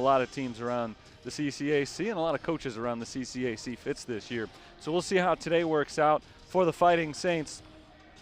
lot of teams around the CCAC, and a lot of coaches around the CCAC fits this year. So we'll see how today works out for the Fighting Saints,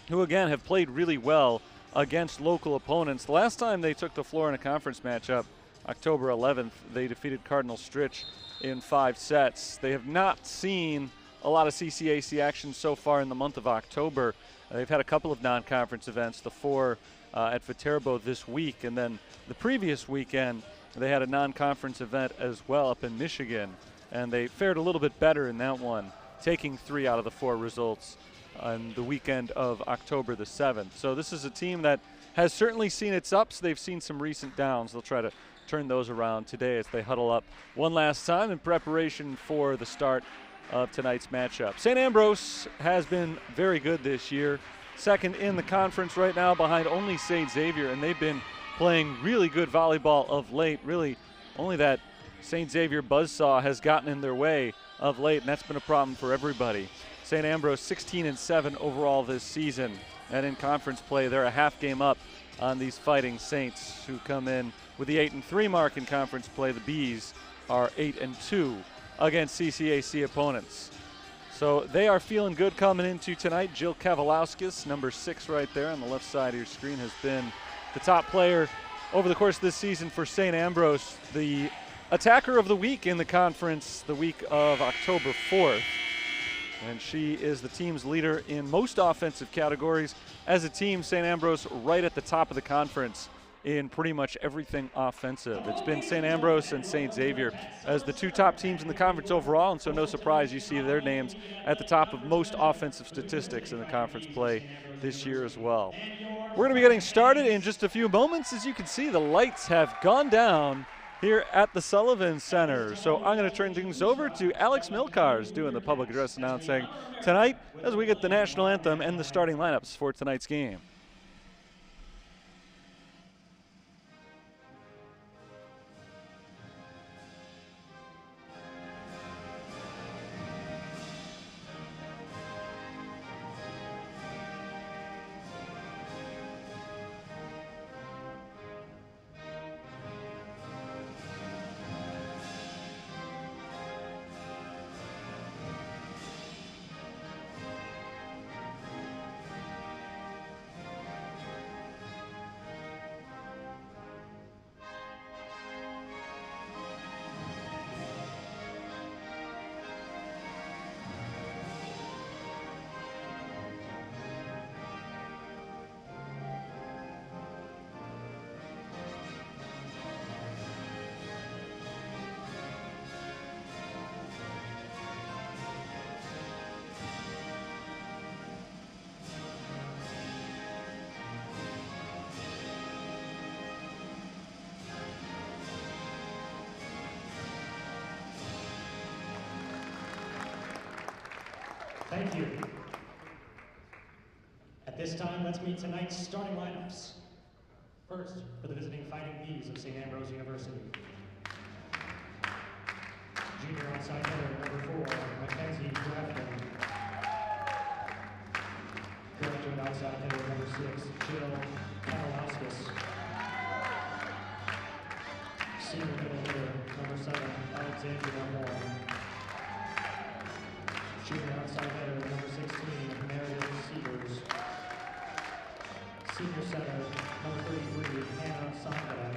who again have played really well against local opponents. The last time they took the floor in a conference matchup, October 11th, they defeated Cardinal Stritch in 5 sets. They have not seen a lot of CCAC action so far in the month of October. They've had a couple of non-conference events, the 4 at Viterbo this week, and then the previous weekend they had a non-conference event as well up in Michigan, and they fared a little bit better in that one, taking 3 out of the 4 results on the weekend of October the 7th. So this is a team that has certainly seen its ups. They've seen some recent downs. They'll try to turn those around today as they huddle up one last time in preparation for the start of tonight's matchup. St. Ambrose has been very good this year, second in the conference right now behind only St. Xavier, and they've been playing really good volleyball of late. Really, only that St. Xavier buzzsaw has gotten in their way of late, and that's been a problem for everybody. St. Ambrose 16-7 overall this season, and in conference play they're a half game up on these Fighting Saints, who come in with the 8-3 mark in conference play. The Bees are 8-2 against CCAC opponents. So they are feeling good coming into tonight. Jill Kavalauskas, number 6 right there on the left side of your screen, has been the top player over the course of this season for St. Ambrose, the attacker of the week in the conference the week of October 4th. And she is the team's leader in most offensive categories. As a team, St. Ambrose right at the top of the conference in pretty much everything offensive. It's been St. Ambrose and St. Xavier as the 2 top teams in the conference overall, and so no surprise you see their names at the top of most offensive statistics in the conference play this year as well. We're going to be getting started in just a few moments. As you can see, the lights have gone down here at the Sullivan Center. So I'm going to turn things over to Alex Milcars doing the public address announcing tonight as we get the national anthem and the starting lineups for tonight's game. Thank you. At this time, let's meet tonight's starting lineups. First, for the visiting Fighting Bees of St. Ambrose University. Junior outside hitter, number 4, Mackenzie Grafton. Graduate outside hitter, number 6, Jill Kavalauskas. Senior middle hitter, number 7, Alexandria Moore. Junior outside hitter, number 16, Meredith Seegers. Senior setter, number 33, Hannah Sondheim.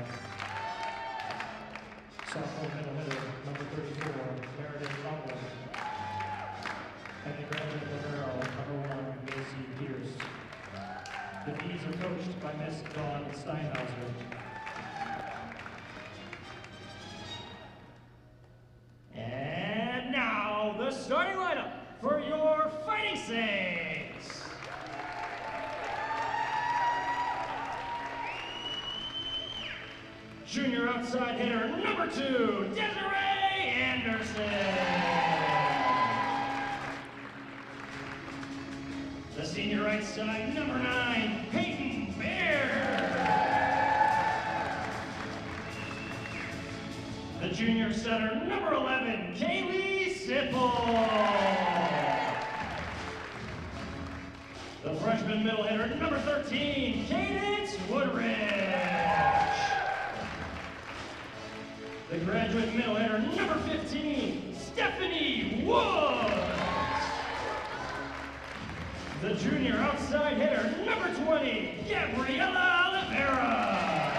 Sophomore middle hitter, number 34, Meredith Rumble. And the graduate libero, number 1, Macy Pierce. The Bees are coached by Miss Dawn Steinhauser. And now, the starting lineup for your Fighting Saints. Junior outside hitter, number 2, Desiree Anderson. The senior right side, number 9, Peyton Bear. The junior setter, number 11, Kaylee Sipple. The freshman middle hitter, number 13, Cadence Woodridge. The graduate middle hitter, number 15, Stephanie Woods. The junior outside hitter, number 20, Gabriela Oliveira.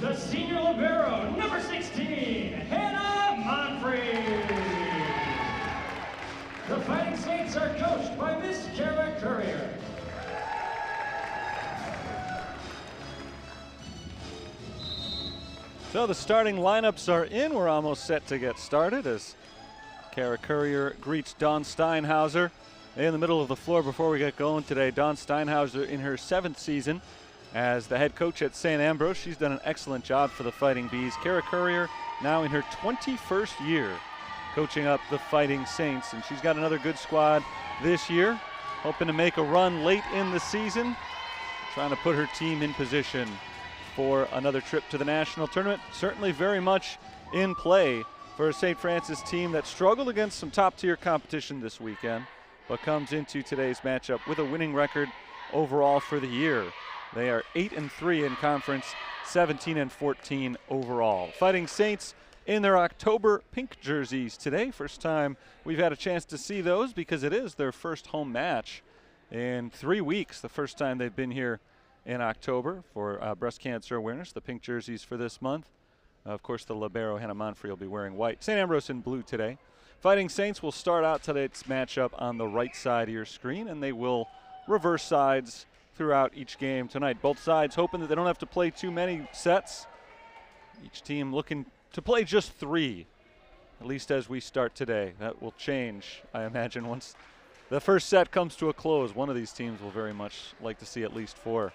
The senior libero, number 16, Hannah Monfrey. The Fighting Saints are coached by Miss Kara Courier. So the starting lineups are in. We're almost set to get started as Kara Courier greets Dawn Steinhauser in the middle of the floor before we get going today. Dawn Steinhauser in her 7th season as the head coach at St. Ambrose. She's done an excellent job for the Fighting Bees. Kara Courier now in her 21st year coaching up the Fighting Saints, and she's got another good squad this year, hoping to make a run late in the season, trying to put her team in position for another trip to the national tournament. Certainly very much in play for a St. Francis team that struggled against some top-tier competition this weekend, but comes into today's matchup with a winning record overall for the year. They are 8-3 in conference, 17-14 overall. Fighting Saints in their October pink jerseys today. First time we've had a chance to see those because it is their first home match in 3 weeks. The first time they've been here in October for breast cancer awareness. The pink jerseys for this month. Of course, the libero Hannah Monfrey will be wearing white. St. Ambrose in blue today. Fighting Saints will start out today's matchup on the right side of your screen, and they will reverse sides throughout each game tonight. Both sides hoping that they don't have to play too many sets. Each team looking to play just 3, at least as we start today. That will change, I imagine, once the first set comes to a close. One of these teams will very much like to see at least 4.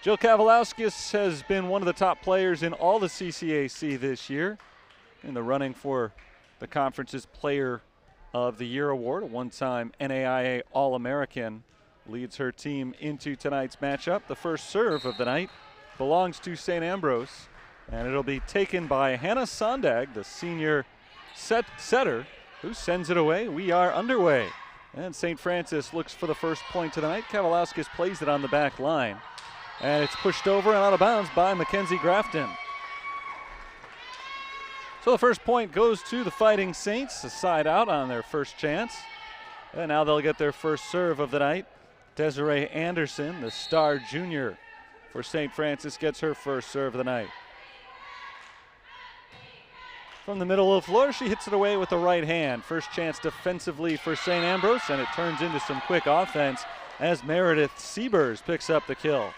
Jill Kavalauskas has been one of the top players in all the CCAC this year, in the running for the conference's Player of the Year award. A one-time NAIA All-American leads her team into tonight's matchup. The first serve of the night belongs to St. Ambrose, and it'll be taken by Hannah Sondag, the senior setter, who sends it away. We are underway. And St. Francis looks for the first point of the night. Kavalauskas plays it on the back line. And it's pushed over and out of bounds by Mackenzie Grafton. So the first point goes to the Fighting Saints, a side out on their first chance. And now they'll get their first serve of the night. Desiree Anderson, the star junior for St. Francis, gets her first serve of the night. From the middle of the floor, she hits it away with the right hand. First chance defensively for St. Ambrose, and it turns into some quick offense as Meredith Siebers picks up the kill.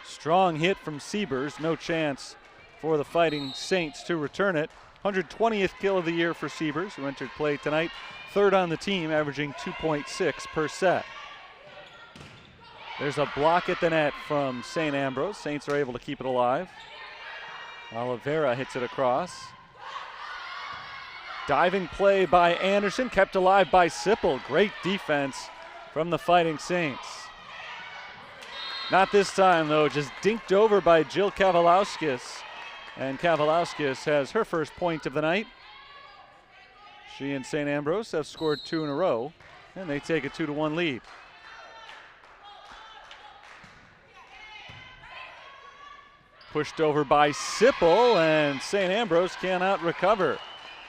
Strong hit from Siebers, no chance for the Fighting Saints to return it. 120th kill of the year for Siebers, who entered play tonight. 3rd on the team, averaging 2.6 per set. There's a block at the net from St. Ambrose. Saints are able to keep it alive. Oliveira hits it across. Diving play by Anderson, kept alive by Sipple. Great defense from the Fighting Saints. Not this time, though, just dinked over by Jill Kavalauskas. And Kavalauskas has her first point of the night. She and St. Ambrose have scored 2 in a row, and they take a 2-1 lead. Pushed over by Sipple, and St. Ambrose cannot recover.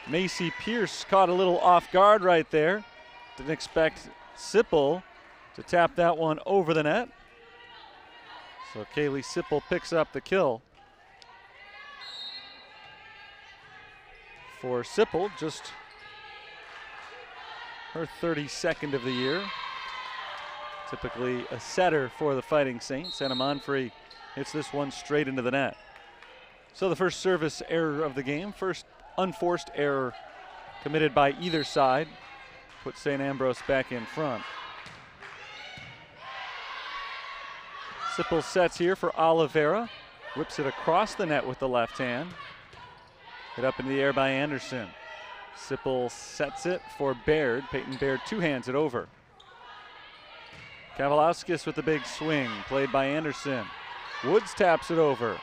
Macy Pierce caught a little off guard right there. Didn't expect Sipple to tap that one over the net. So Kaylee Sipple picks up the kill. For Sipple, just her 32nd of the year. Typically a setter for the Fighting Saints. Hannah Monfrey hits this one straight into the net. So the first service error of the game, first unforced error committed by either side, puts St. Ambrose back in front. Sipple sets here for Oliveira, whips it across the net with the left hand. Hit up in the air by Anderson. Sipple sets it for Baird. Peyton Baird two-hands it over. Kavalauskas with the big swing, played by Anderson. Woods taps it over.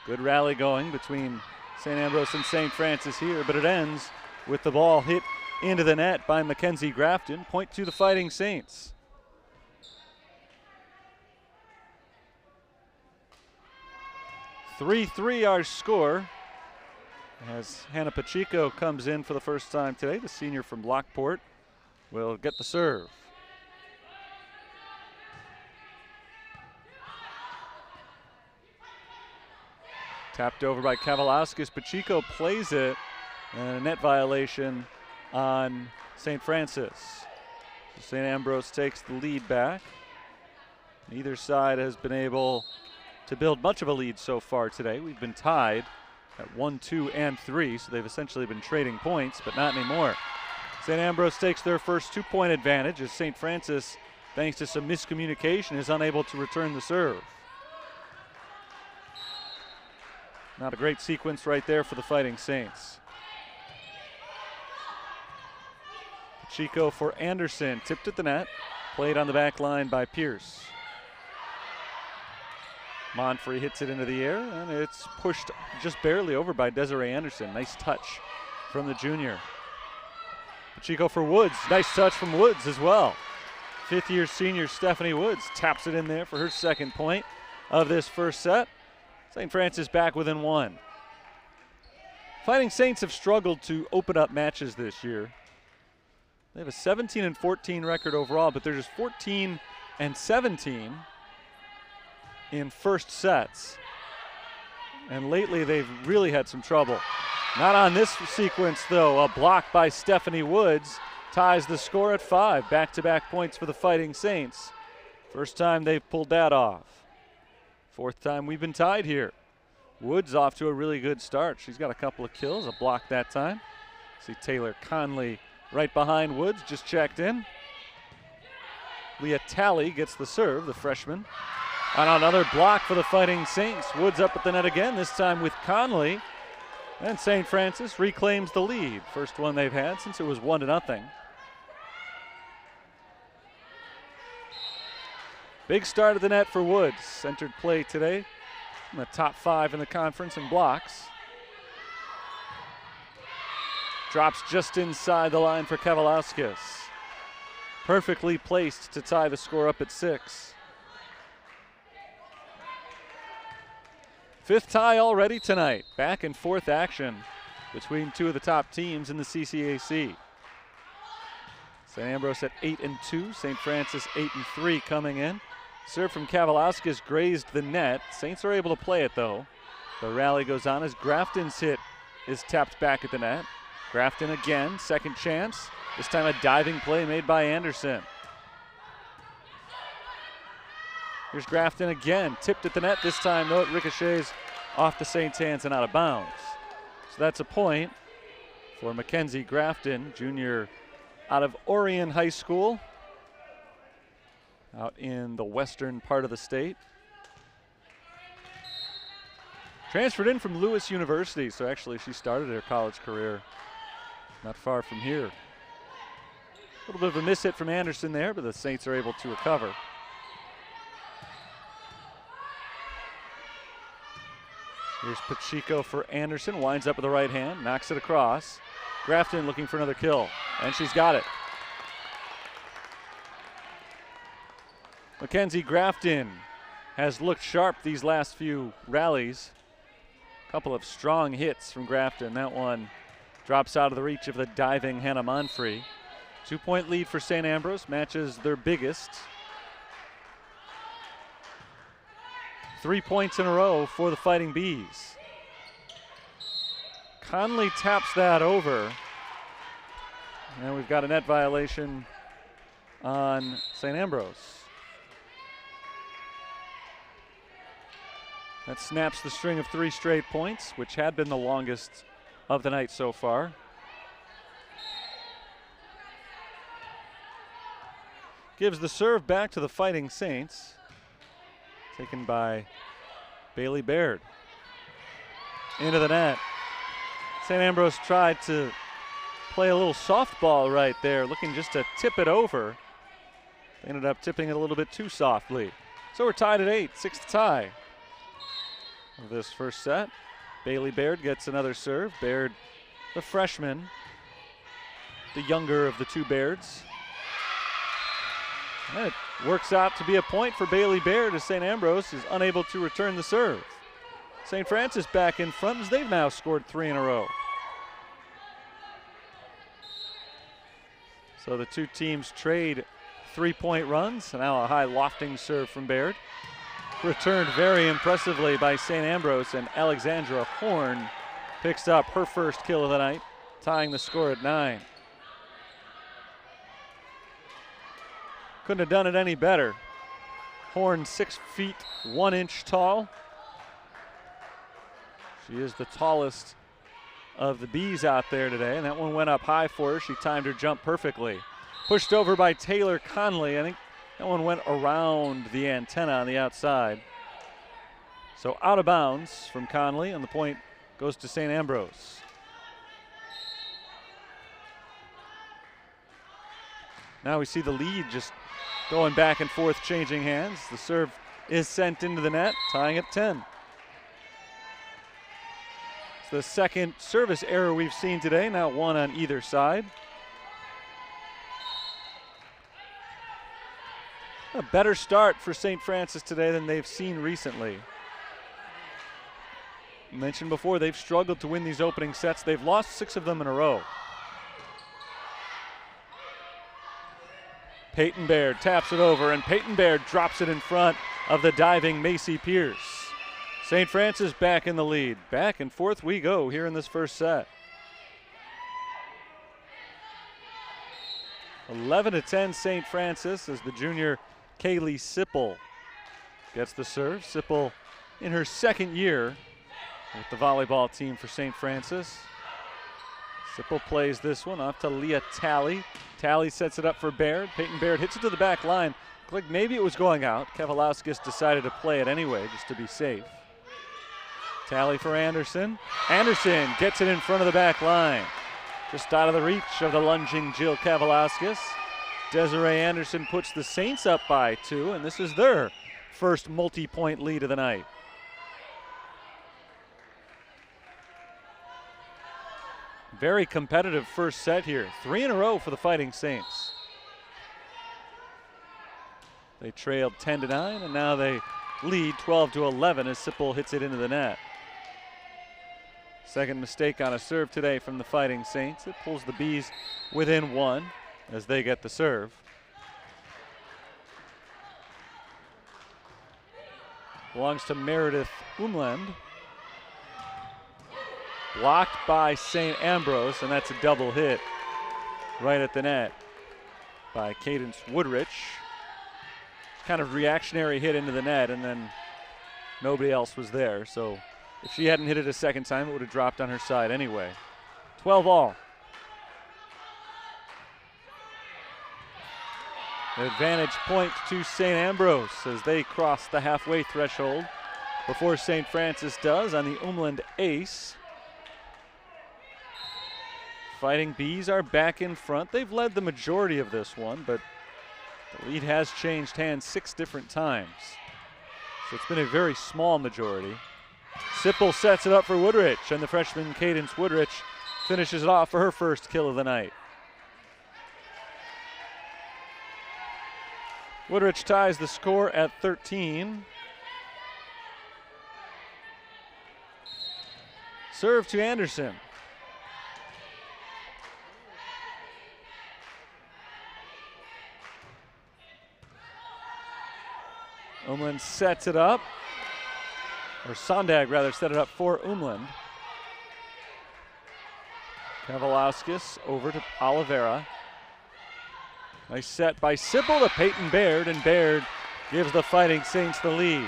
Good rally going between St. Ambrose and St. Francis here, but it ends with the ball hit into the net by Mackenzie Grafton. Point to the Fighting Saints. 3-3 our score as Hannah Pacheco comes in for the first time today. The senior from Lockport will get the serve. Tapped over by Kavalauskas. Pacheco plays it, and a net violation on St. Francis. So St. Ambrose takes the lead back. Neither side has been able to build much of a lead so far today. We've been tied at 1, 2, and 3, so they've essentially been trading points, but not anymore. St. Ambrose takes their first 2-point advantage as St. Francis, thanks to some miscommunication, is unable to return the serve. Not a great sequence right there for the Fighting Saints. Pacheco for Anderson, tipped at the net, played on the back line by Pierce. Monfrey hits it into the air, and it's pushed just barely over by Desiree Anderson. Nice touch from the junior. Pacheco for Woods, nice touch from Woods as well. Fifth-year senior Stephanie Woods taps it in there for her second point of this first set. St. Francis back within 1. Fighting Saints have struggled to open up matches this year. They have a 17-14 record overall, but they're just 14-17 in first sets. And lately they've really had some trouble. Not on this sequence though. A block by Stephanie Woods ties the score at 5. Back-to-back points for the Fighting Saints. First time they've pulled that off. Fourth time we've been tied here. Woods off to a really good start. She's got a couple of kills, a block that time. See Taylor Conley right behind Woods, just checked in. Leah Talley gets the serve, the freshman. And another block for the Fighting Saints. Woods up at the net again, this time with Conley. And St. Francis reclaims the lead. First one they've had since it was 1-0. Big start of the net for Woods. Entered play today in the top 5 in the conference in blocks. Drops just inside the line for Kavalauskas. Perfectly placed to tie the score up at 6. Fifth tie already tonight. Back and forth action between two of the top teams in the CCAC. St. Ambrose at 8-2. St. Francis 8-3 coming in. Serve from Kavalauskas grazed the net. Saints are able to play it though. The rally goes on as Grafton's hit is tapped back at the net. Grafton again, second chance. This time a diving play made by Anderson. Here's Grafton again, tipped at the net. This time though it ricochets off the Saints' hands and out of bounds. So that's a point for Mackenzie Grafton, junior out of Orion High School, out in the western part of the state. Transferred in from Lewis University, so actually she started her college career not far from here. A little bit of a miss hit from Anderson there, but the Saints are able to recover. Here's Pacheco for Anderson, winds up with the right hand, knocks it across. Grafton looking for another kill, and she's got it. Mackenzie Grafton has looked sharp these last few rallies. A couple of strong hits from Grafton. That one drops out of the reach of the diving Hannah Monfrey. 2-point lead for St. Ambrose, matches their biggest. 3 points in a row for the Fighting Bees. Conley taps that over. And we've got a net violation on St. Ambrose. That snaps the string of 3 straight points, which had been the longest of the night so far. Gives the serve back to the Fighting Saints. Taken by Bailey Baird. Into the net. St. Ambrose tried to play a little softball right there, looking just to tip it over. They ended up tipping it a little bit too softly. So we're tied at 8, 6th tie of this first set. Bailey Baird gets another serve. Baird, the freshman, the younger of the two Bairds. And it works out to be a point for Bailey Baird as St. Ambrose is unable to return the serve. St. Francis back in front as they've now scored 3 in a row. So the two teams trade 3-point runs. Now a high lofting serve from Baird. Returned very impressively by St. Ambrose, and Alexandra Horn picks up her first kill of the night, tying the score at 9. Couldn't have done it any better. Horn 6 feet 1 inch tall. She is the tallest of the Bees out there today, and that one went up high for her. She timed her jump perfectly. Pushed over by Taylor Conley. I think that one went around the antenna on the outside. So out of bounds from Conley, and the point goes to St. Ambrose. Now we see the lead just going back and forth, changing hands. The serve is sent into the net, tying at 10. It's the second service error we've seen today, now one on either side. A better start for St. Francis today than they've seen recently. Mentioned before, they've struggled to win these opening sets. They've lost 6 of them in a row. Peyton Baird taps it over, and Peyton Baird drops it in front of the diving Macy Pierce. St. Francis back in the lead. Back and forth we go here in this first set. 11-10 St. Francis as the junior Kaylee Sipple gets the serve. Sipple in her second year with the volleyball team for St. Francis. Sipple plays this one off to Leah Talley. Talley sets it up for Baird. Peyton Baird hits it to the back line. Looked like maybe it was going out. Kavalauskas decided to play it anyway just to be safe. Talley for Anderson. Anderson gets it in front of the back line. Just out of the reach of the lunging Jill Kavalauskas. Desiree Anderson puts the Saints up by 2, and this is their first multi-point lead of the night. Very competitive first set here. 3 in a row for the Fighting Saints. They trailed 10-9, and now they lead 12-11 as Sipple hits it into the net. Second mistake on a serve today from the Fighting Saints. It pulls the Bees within 1 as they get the serve. Belongs to Meredith Umland. Blocked by St. Ambrose, and that's a double hit right at the net by Cadence Woodrich. Kind of reactionary hit into the net, and then nobody else was there. So if she hadn't hit it a second time, it would have dropped on her side anyway. 12 all. Advantage point to St. Ambrose as they cross the halfway threshold before St. Francis does on the Umland ace. Fighting Bees are back in front. They've led the majority of this one, but the lead has changed hands 6 different times. So it's been a very small majority. Sipple sets it up for Woodrich, and the freshman Cadence Woodrich finishes it off for her first kill of the night. Woodrich ties the score at 13. Serve to Anderson. Umland sets it up, or Sondag rather set it up for Umland. Kavalauskas over to Oliveira. Nice set by Sipple to Peyton Baird, and Baird gives the Fighting Saints the lead.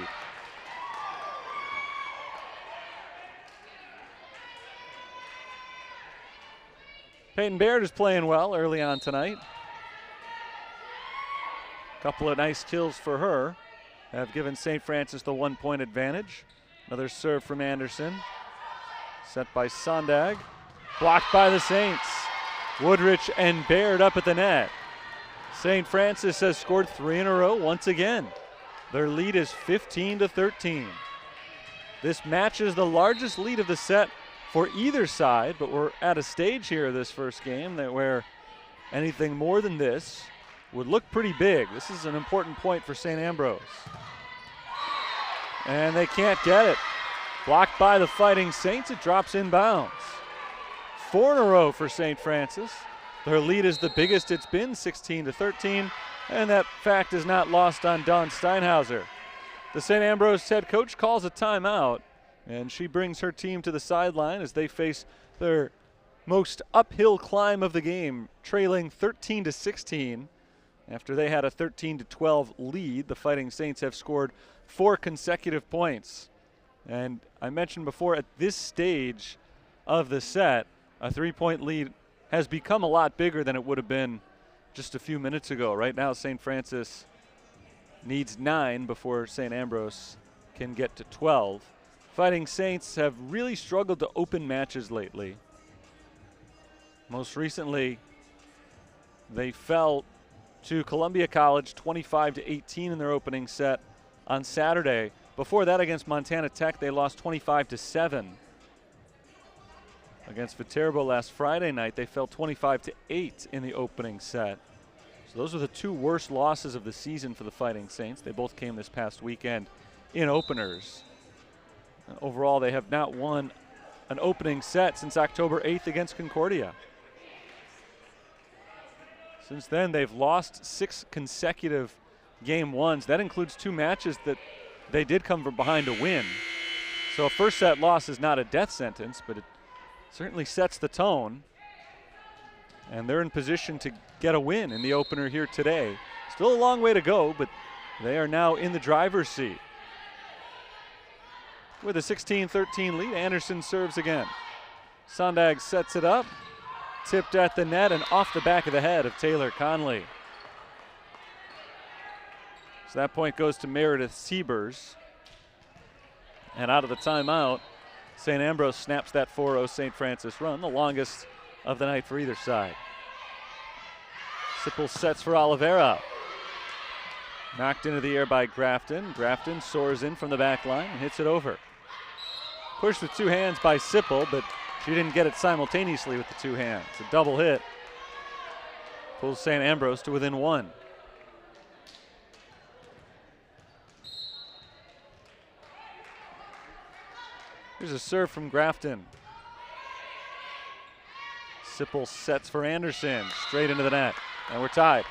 Peyton Baird is playing well early on tonight. Couple of nice kills for her have given St. Francis the 1-point advantage. Another serve from Anderson. Set by Sondag. Blocked by the Saints. Woodrich and Baird up at the net. St. Francis has scored 3 in a row once again. Their lead is 15-13. This matches the largest lead of the set for either side, but we're at a stage here of this first game that where anything more than this would look pretty big. This is an important point for St. Ambrose. And they can't get it. Blocked by the Fighting Saints, it drops inbounds. 4 in a row for St. Francis. Their lead is the biggest it's been, 16-13, and that fact is not lost on Dawn Steinhauser. The St. Ambrose head coach calls a timeout, and she brings her team to the sideline as they face their most uphill climb of the game, trailing 13-16. After they had a 13-12 lead, the Fighting Saints have scored 4 consecutive points. And I mentioned before, at this stage of the set, a 3-point lead has become a lot bigger than it would have been just a few minutes ago. Right now, St. Francis needs 9 before St. Ambrose can get to 12. Fighting Saints have really struggled to open matches lately. Most recently, they fell to Columbia College 25-18 in their opening set on Saturday. Before that, against Montana Tech, they lost 25-7. Against Viterbo last Friday night, they fell 25-8 in the opening set. So those are the 2 worst losses of the season for the Fighting Saints. They both came this past weekend in openers. And overall, they have not won an opening set since October 8th against Concordia. Since then, they've lost 6 consecutive game ones. That includes 2 matches that they did come from behind to win. So a first set loss is not a death sentence, but it certainly sets the tone. And they're in position to get a win in the opener here today. Still a long way to go, but they are now in the driver's seat. With a 16-13 lead, Anderson serves again. Sondag sets it up, tipped at the net and off the back of the head of Taylor Conley. So that point goes to Meredith Siebers. And out of the timeout, St. Ambrose snaps that 4-0 St. Francis run, the longest of the night for either side. Sipple sets for Oliveira. Knocked into the air by Grafton. Grafton soars in from the back line and hits it over. Pushed with 2 hands by Sipple, but she didn't get it simultaneously with the 2 hands. A double hit pulls St. Ambrose to within 1. Here's a serve from Grafton. Sipple sets for Anderson, straight into the net, and we're tied.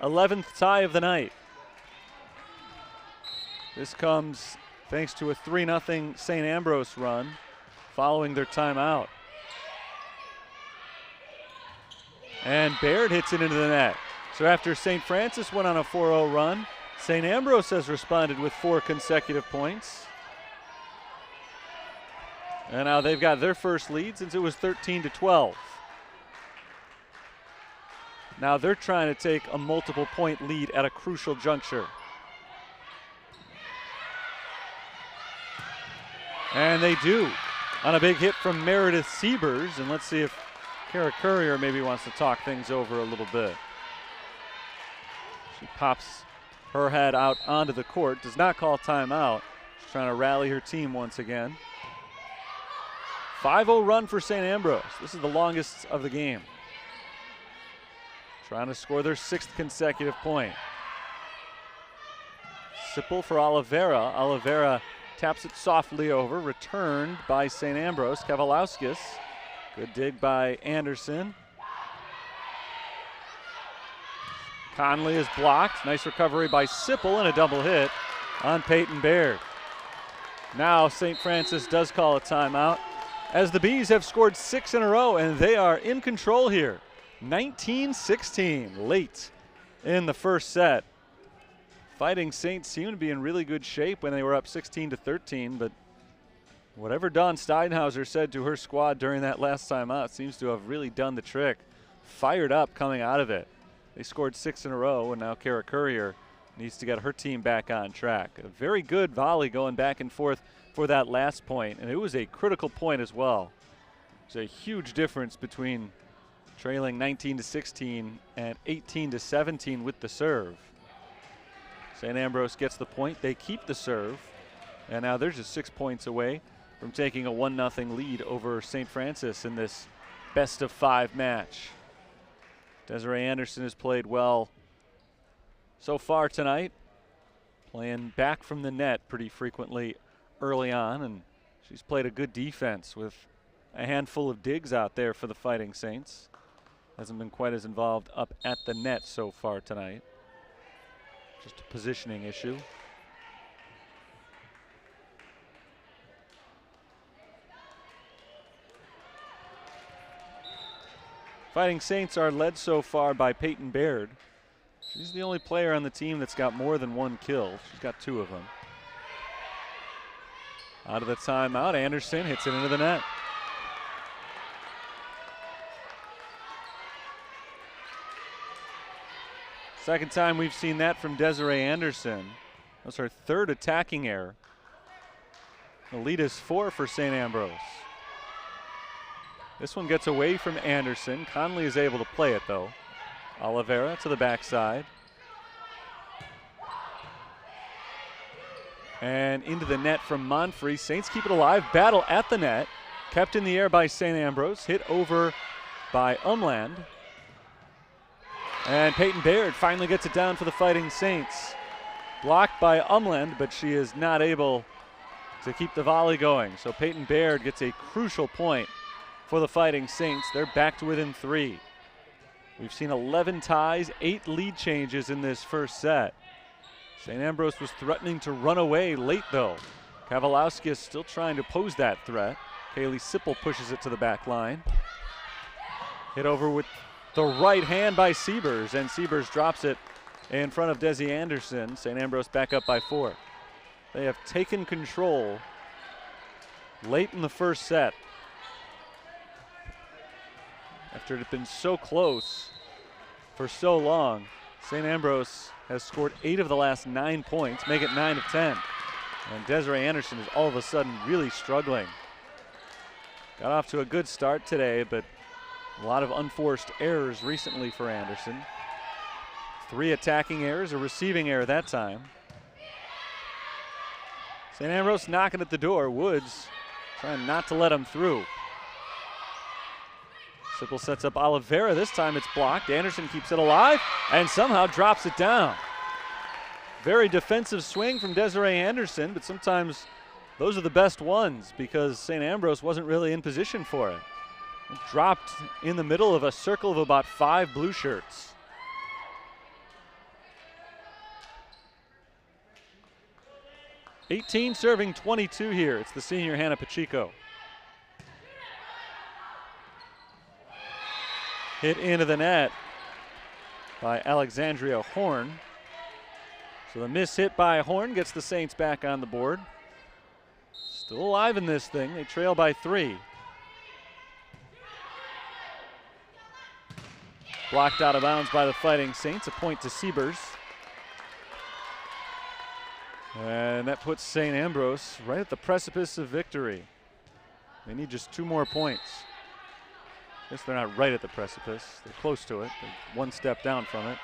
11th tie of the night. This comes thanks to a 3-0 St. Ambrose run following their timeout. And Baird hits it into the net. So after St. Francis went on a 4-0 run, St. Ambrose has responded with 4 consecutive points. And now they've got their first lead since it was 13-12. Now they're trying to take a multiple point lead at a crucial juncture. And they do on a big hit from Meredith Siebers. And let's see if Kara Courier maybe wants to talk things over a little bit. She pops her head out onto the court, does not call timeout. She's trying to rally her team once again. 5-0 run for St. Ambrose. This is the longest of the game. Trying to score their 6th consecutive point. Sipple for Oliveira. Oliveira taps it softly over, returned by St. Ambrose. Kavalauskas. Good dig by Anderson. Conley is blocked. Nice recovery by Sipple and a double hit on Peyton Baird. Now St. Francis does call a timeout as the Bees have scored 6 in a row and they are in control here. 19-16 late in the first set. Fighting Saints seemed to be in really good shape when they were up 16-13, but whatever Dawn Steinhauser said to her squad during that last timeout seems to have really done the trick. Fired up coming out of it. They scored 6 in a row, and now Kara Courier needs to get her team back on track. A very good volley going back and forth for that last point, and it was a critical point as well. There's a huge difference between trailing 19-16 and 18-17 with the serve. St. Ambrose gets the point. They keep the serve, and now they're just 6 points away from taking a 1-0 lead over St. Francis in this best-of-5 match. Desiree Anderson has played well so far tonight. playing back from the net pretty frequently early on, and she's played a good defense with a handful of digs out there for the Fighting Saints. Hasn't been quite as involved up at the net so far tonight. Just a positioning issue. Fighting Saints are led so far by Peyton Baird. She's the only player on the team that's got more than one kill. She's got 2 of them. Out of the timeout, Anderson hits it into the net. Second time we've seen that from Desiree Anderson. That's her 3rd attacking error. The lead is 4 for St. Ambrose. This one gets away from Anderson. Conley is able to play it though. Oliveira to the backside. And into the net from Monfrey. Saints keep it alive. Battle at the net. Kept in the air by St. Ambrose. Hit over by Umland. And Peyton Baird finally gets it down for the Fighting Saints. Blocked by Umland, but she is not able to keep the volley going. So Peyton Baird gets a crucial point for the Fighting Saints. They're back to within 3. We've seen 11 ties, 8 lead changes in this first set. St. Ambrose was threatening to run away late though. Kavalauskas is still trying to pose that threat. Kaylee Sipple pushes it to the back line. Hit over with the right hand by Siebers, and Siebers drops it in front of Desi Anderson. St. Ambrose back up by 4. They have taken control late in the first set. After it had been so close for so long, St. Ambrose has scored 8 of the last 9 points, make it 9 of 10. And Desiree Anderson is all of a sudden really struggling. Got off to a good start today, but a lot of unforced errors recently for Anderson. 3 attacking errors, a receiving error that time. St. Ambrose knocking at the door. Woods trying not to let him through. Sipple sets up Oliveira. This time it's blocked. Anderson keeps it alive and somehow drops it down. Very defensive swing from Desiree Anderson, but sometimes those are the best ones because St. Ambrose wasn't really in position for it. It dropped in the middle of a circle of about 5 blue shirts. (18) serving 22 here. It's the senior Hannah Pacheco. Hit into the net by Alexandria Horn. So the miss hit by Horn gets the Saints back on the board. Still alive in this thing. They trail by 3. Blocked out of bounds by the Fighting Saints. A point to Siebers. And that puts St. Ambrose right at the precipice of victory. They need just 2 more points. I guess they're not right at the precipice. They're close to it. They're 1 step down from it.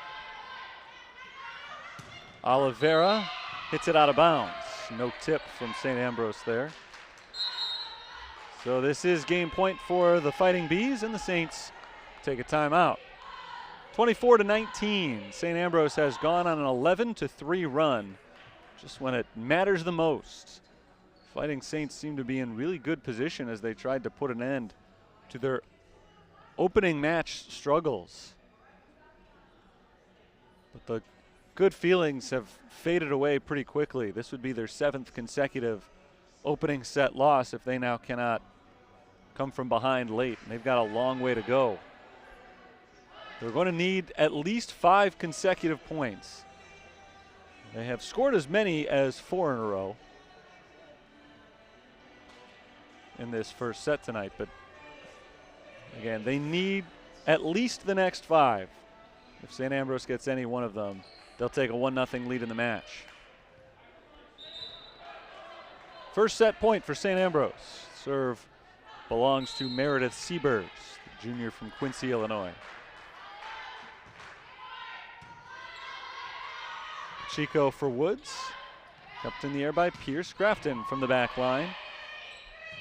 Oliveira hits it out of bounds. No tip from St. Ambrose there. So this is game point for the Fighting Bees, and the Saints take a timeout. 24-19. St. Ambrose has gone on an 11-3 run just when it matters the most. Fighting Saints seem to be in really good position as they tried to put an end to their opening match struggles. But the good feelings have faded away pretty quickly. This would be their 7th consecutive opening set loss if they now cannot come from behind late. And they've got a long way to go. They're going to need at least 5 consecutive points. They have scored as many as 4 in a row in this first set tonight, but again, they need at least the next 5. If St. Ambrose gets any one of them, they'll take a 1-0 lead in the match. First set point for St. Ambrose. Serve belongs to Meredith Siebers, the junior from Quincy, Illinois. Chico for Woods. Kept in the air by Pierce. Grafton from the back line.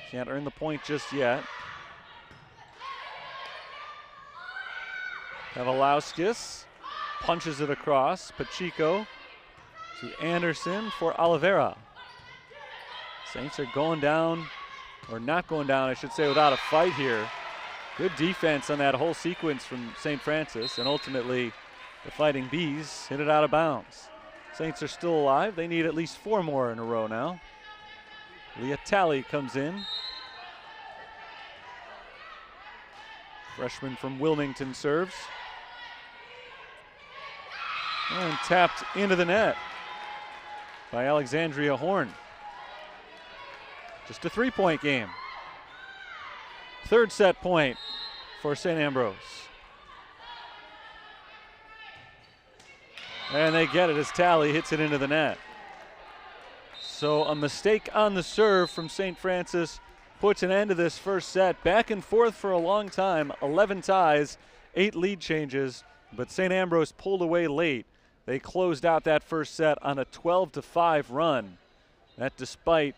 Can't earn the point just yet. Kavalauskas punches it across. Pacheco to Anderson for Oliveira. Saints are going down, or not going down, I should say, without a fight here. Good defense on that whole sequence from St. Francis, and ultimately the Fighting Bees hit it out of bounds. Saints are still alive. They need at least 4 more in a row now. Leah Talley comes in. Freshman from Wilmington serves. And tapped into the net by Alexandria Horn. Just a 3-point game. Third set point for St. Ambrose. And they get it as Talley hits it into the net. So a mistake on the serve from St. Francis puts an end to this first set. Back and forth for a long time. 11 ties, 8 lead changes, but St. Ambrose pulled away late. They closed out that first set on a 12-5 run. That despite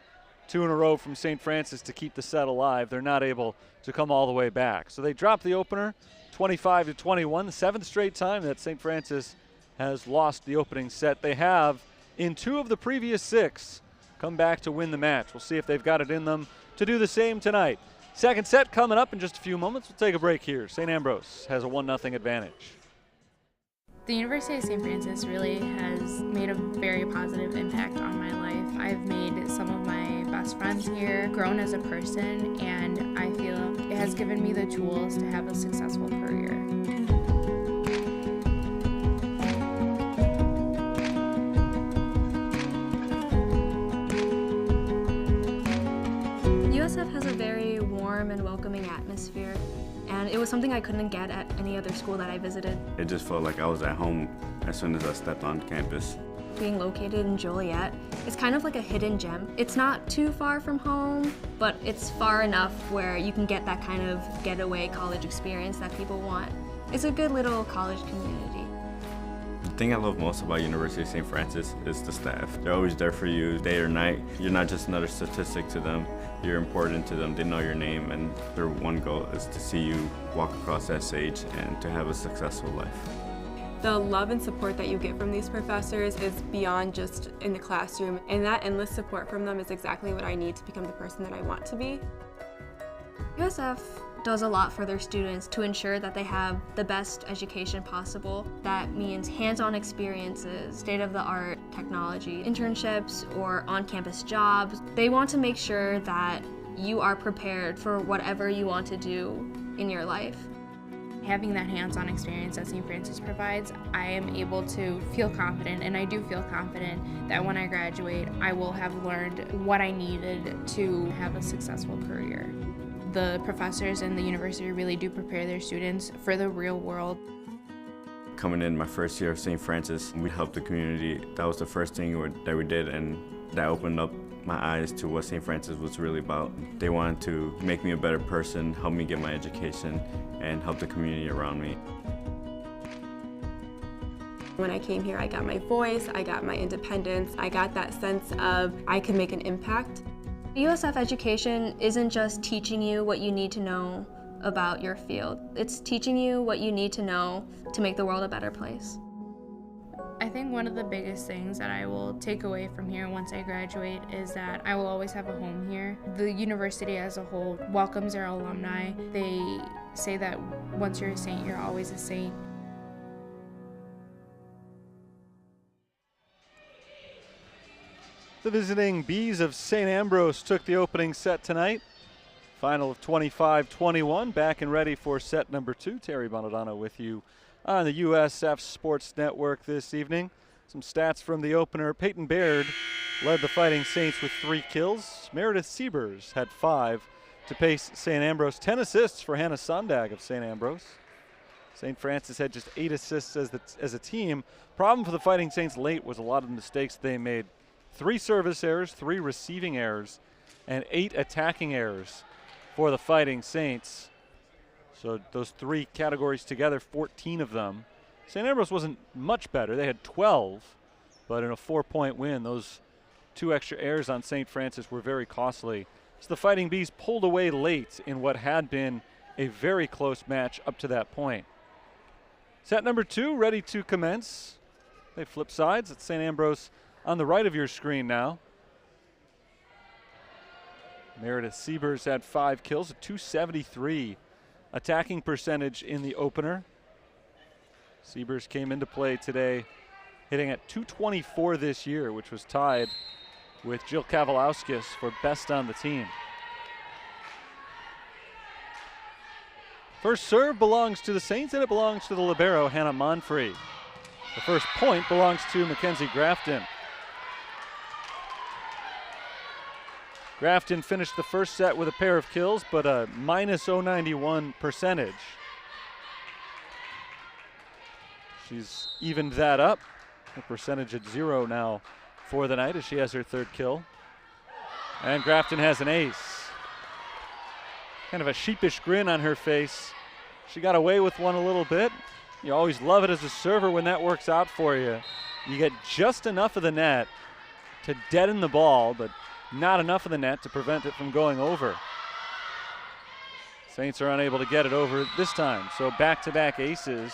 2 in a row from St. Francis to keep the set alive, they're not able to come all the way back. So they drop the opener 25-21, the 7th straight time that St. Francis has lost the opening set. They have, in 2 of the previous 6, come back to win the match. We'll see if they've got it in them to do the same tonight. Second set coming up in just a few moments. We'll take a break here. St. Ambrose has a 1-0 advantage. The University of St. Francis really has made a very positive impact on my life. I've made some of my best friends here, grown as a person, and I feel it has given me the tools to have a successful career. USF has a very warm and welcoming atmosphere, and it was something I couldn't get at any other school that I visited. It just felt like I was at home as soon as I stepped on campus. Being located in Joliet, it's kind of like a hidden gem. It's not too far from home, but it's far enough where you can get that kind of getaway college experience that people want. It's a good little college community. The thing I love most about University of St. Francis is the staff. They're always there for you day or night. You're not just another statistic to them. You're important to them. They know your name, and their one goal is to see you walk across that stage and to have a successful life. The love and support that you get from these professors is beyond just in the classroom, and that endless support from them is exactly what I need to become the person that I want to be. USF does a lot for their students to ensure that they have the best education possible. That means hands-on experiences, state-of-the-art technology, internships, or on-campus jobs. They want to make sure that you are prepared for whatever you want to do in your life. Having that hands-on experience that St. Francis provides, I am able to feel confident, and I do feel confident that when I graduate, I will have learned what I needed to have a successful career. The professors in the university really do prepare their students for the real world. Coming in my first year of St. Francis, we helped the community. That was the first thing that we did, and that opened up my eyes to what St. Francis was really about. They wanted to make me a better person, help me get my education, and help the community around me. When I came here, I got my voice, I got my independence, I got that sense of I can make an impact. USF education isn't just teaching you what you need to know about your field. It's teaching you what you need to know to make the world a better place. I think one of the biggest things that I will take away from here once I graduate is that I will always have a home here. The university as a whole welcomes their alumni. They say that once you're a Saint, you're always a Saint. The visiting Bees of St. Ambrose took the opening set tonight. Final of 25-21, back and ready for set number 2. Terry Bonadonna with you on the USF Sports Network this evening. Some stats from the opener. Peyton Baird led the Fighting Saints with 3 kills. Meredith Siebers had 5 to pace St. Ambrose. 10 assists for Hannah Sondag of St. Ambrose. St. Francis had just 8 assists as a team. Problem for the Fighting Saints late was a lot of mistakes they made. 3 service errors, 3 receiving errors, and 8 attacking errors for the Fighting Saints. So those 3 categories together, 14 of them. St. Ambrose wasn't much better. They had 12, but in a 4-point win, those 2 extra errors on St. Francis were very costly. So the Fighting Bees pulled away late in what had been a very close match up to that point. Set number 2 ready to commence. They flip sides. It's St. Ambrose on the right of your screen now. Meredith Siebers had 5 kills, a .273 attacking percentage in the opener. Siebers came into play today hitting at .224 this year, which was tied with Jill Kavalauskas for best on the team. First serve belongs to the Saints, and it belongs to the libero, Hannah Monfrey. The first point belongs to Mackenzie Grafton. Grafton finished the first set with a pair of kills, but a minus .091 percentage. She's evened that up. The percentage at 0 now for the night as she has her 3rd kill. And Grafton has an ace. Kind of a sheepish grin on her face. She got away with one a little bit. You always love it as a server when that works out for you. You get just enough of the net to deaden the ball, but not enough of the net to prevent it from going over. Saints are unable to get it over this time, so back-to-back aces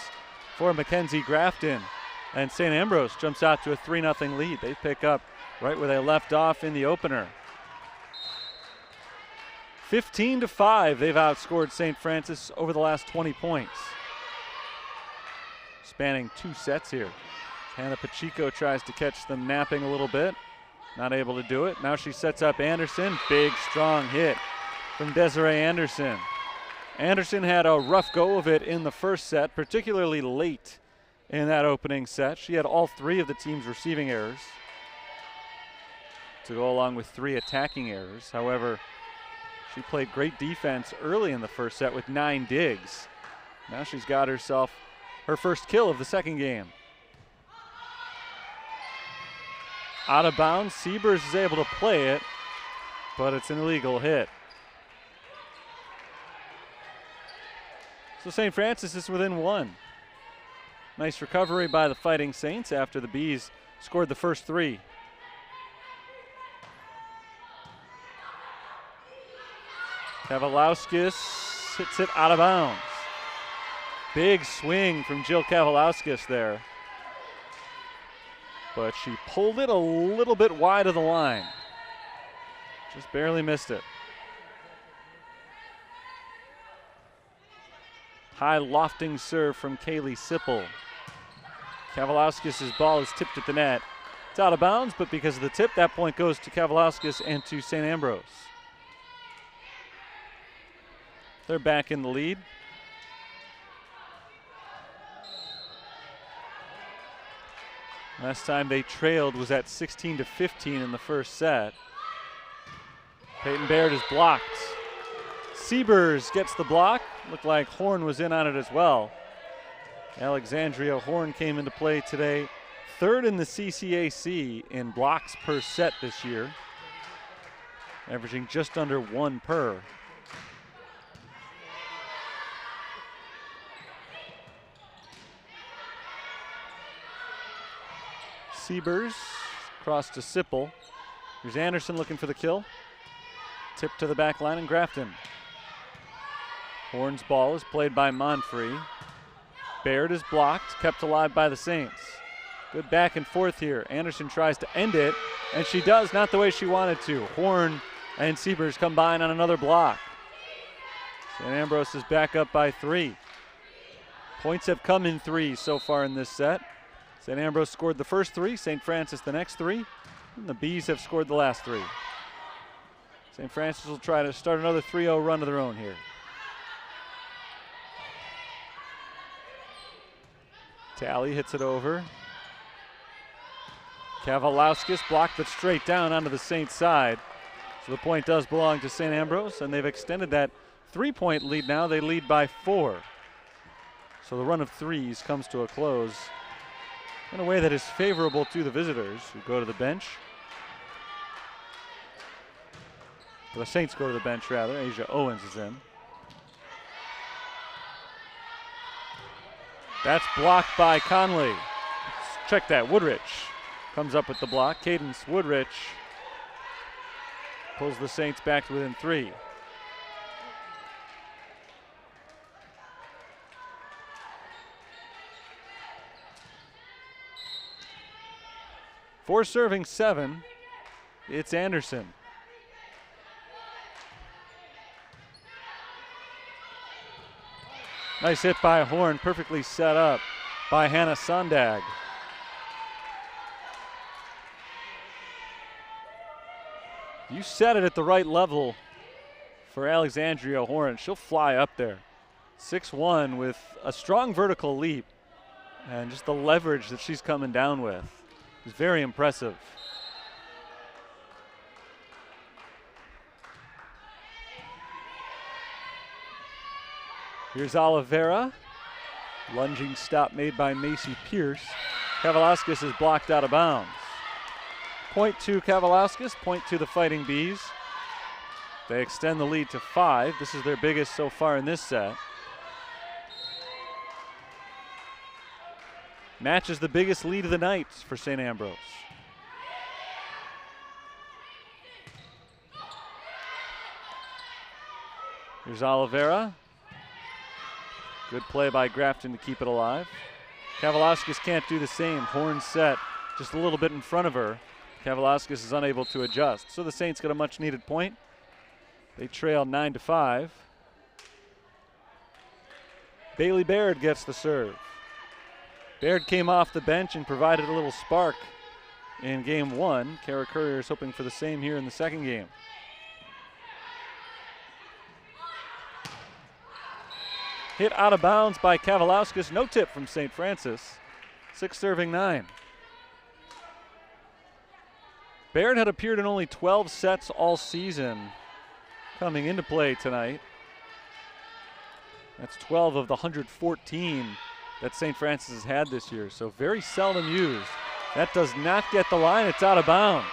for Mackenzie Grafton. And St. Ambrose jumps out to a 3-0 lead. They pick up right where they left off in the opener. 15-5, they've outscored St. Francis over the last 20 points. Spanning 2 sets here. Hannah Pacheco tries to catch them napping a little bit. Not able to do it. Now she sets up Anderson. Big, strong hit from Desiree Anderson. Anderson had a rough go of it in the first set, particularly late in that opening set. She had all 3 of the team's receiving errors to go along with 3 attacking errors. However, she played great defense early in the first set with 9 digs. Now she's got herself her first kill of the second game. Out of bounds, Siebers is able to play it, but it's an illegal hit. So St. Francis is within 1. Nice recovery by the Fighting Saints after the Bees scored the first 3. Kavalauskas hits it out of bounds. Big swing from Jill Kavalauskas there. But she pulled it a little bit wide of the line. Just barely missed it. High lofting serve from Kaylee Sipple. Kavalauskas' ball is tipped at the net. It's out of bounds, but because of the tip, that point goes to Kavalauskas and to St. Ambrose. They're back in the lead. Last time they trailed was at 16-15 in the first set. Peyton Baird is blocked. Siebers gets the block. Looked like Horn was in on it as well. Alexandria Horn came into play today, 3rd in the CCAC in blocks per set this year, averaging just under 1 per. Siebers cross to Sipple. Here's Anderson looking for the kill. Tip to the back line and Grafton. Horn's ball is played by Monfrey. Baird is blocked, kept alive by the Saints. Good back and forth here. Anderson tries to end it, and she does, not the way she wanted to. Horn and Siebers combine on another block. St. Ambrose is back up by 3. Points have come in 3 so far in this set. St. Ambrose scored the first 3, St. Francis the next 3, and the Bees have scored the last 3. St. Francis will try to start another 3-0 run of their own here. Talley hits it over. Kavalauskas blocked it straight down onto the Saints side. So the point does belong to St. Ambrose, and they've extended that 3-point lead now. They lead by 4. So the run of 3s comes to a close in a way that is favorable to the visitors, who go to the bench. Well, the Saints go to the bench, rather. Asia Owens is in. That's blocked by Conley. Let's check that. Woodrich comes up with the block. Cadence Woodrich pulls the Saints back to within 3. For serving 7, it's Anderson. Nice hit by Horn, perfectly set up by Hannah Sondag. You set it at the right level for Alexandria Horn. She'll fly up there. 6'1" with a strong vertical leap, and just the leverage that she's coming down with is very impressive. Here's Oliveira. Lunging stop made by Macy Pierce. Kavalauskas is blocked out of bounds. Point to Kavalauskas, point to the Fighting Bees. They extend the lead to 5. This is their biggest so far in this set. Matches the biggest lead of the night for St. Ambrose. Here's Oliveira. Good play by Grafton to keep it alive. Kavalauskas can't do the same. Horn set just a little bit in front of her. Kavalauskas is unable to adjust. So the Saints get a much needed point. They trail 9-5. Bailey Baird gets the serve. Baird came off the bench and provided a little spark in game 1. Kara Courier is hoping for the same here in the second game. Hit out of bounds by Kavalauskas. No tip from St. Francis. 6 serving 9. Baird had appeared in only 12 sets all season coming into play tonight. That's 12 of the 114 that St. Francis has had this year, so very seldom used. That does not get the line. It's out of bounds.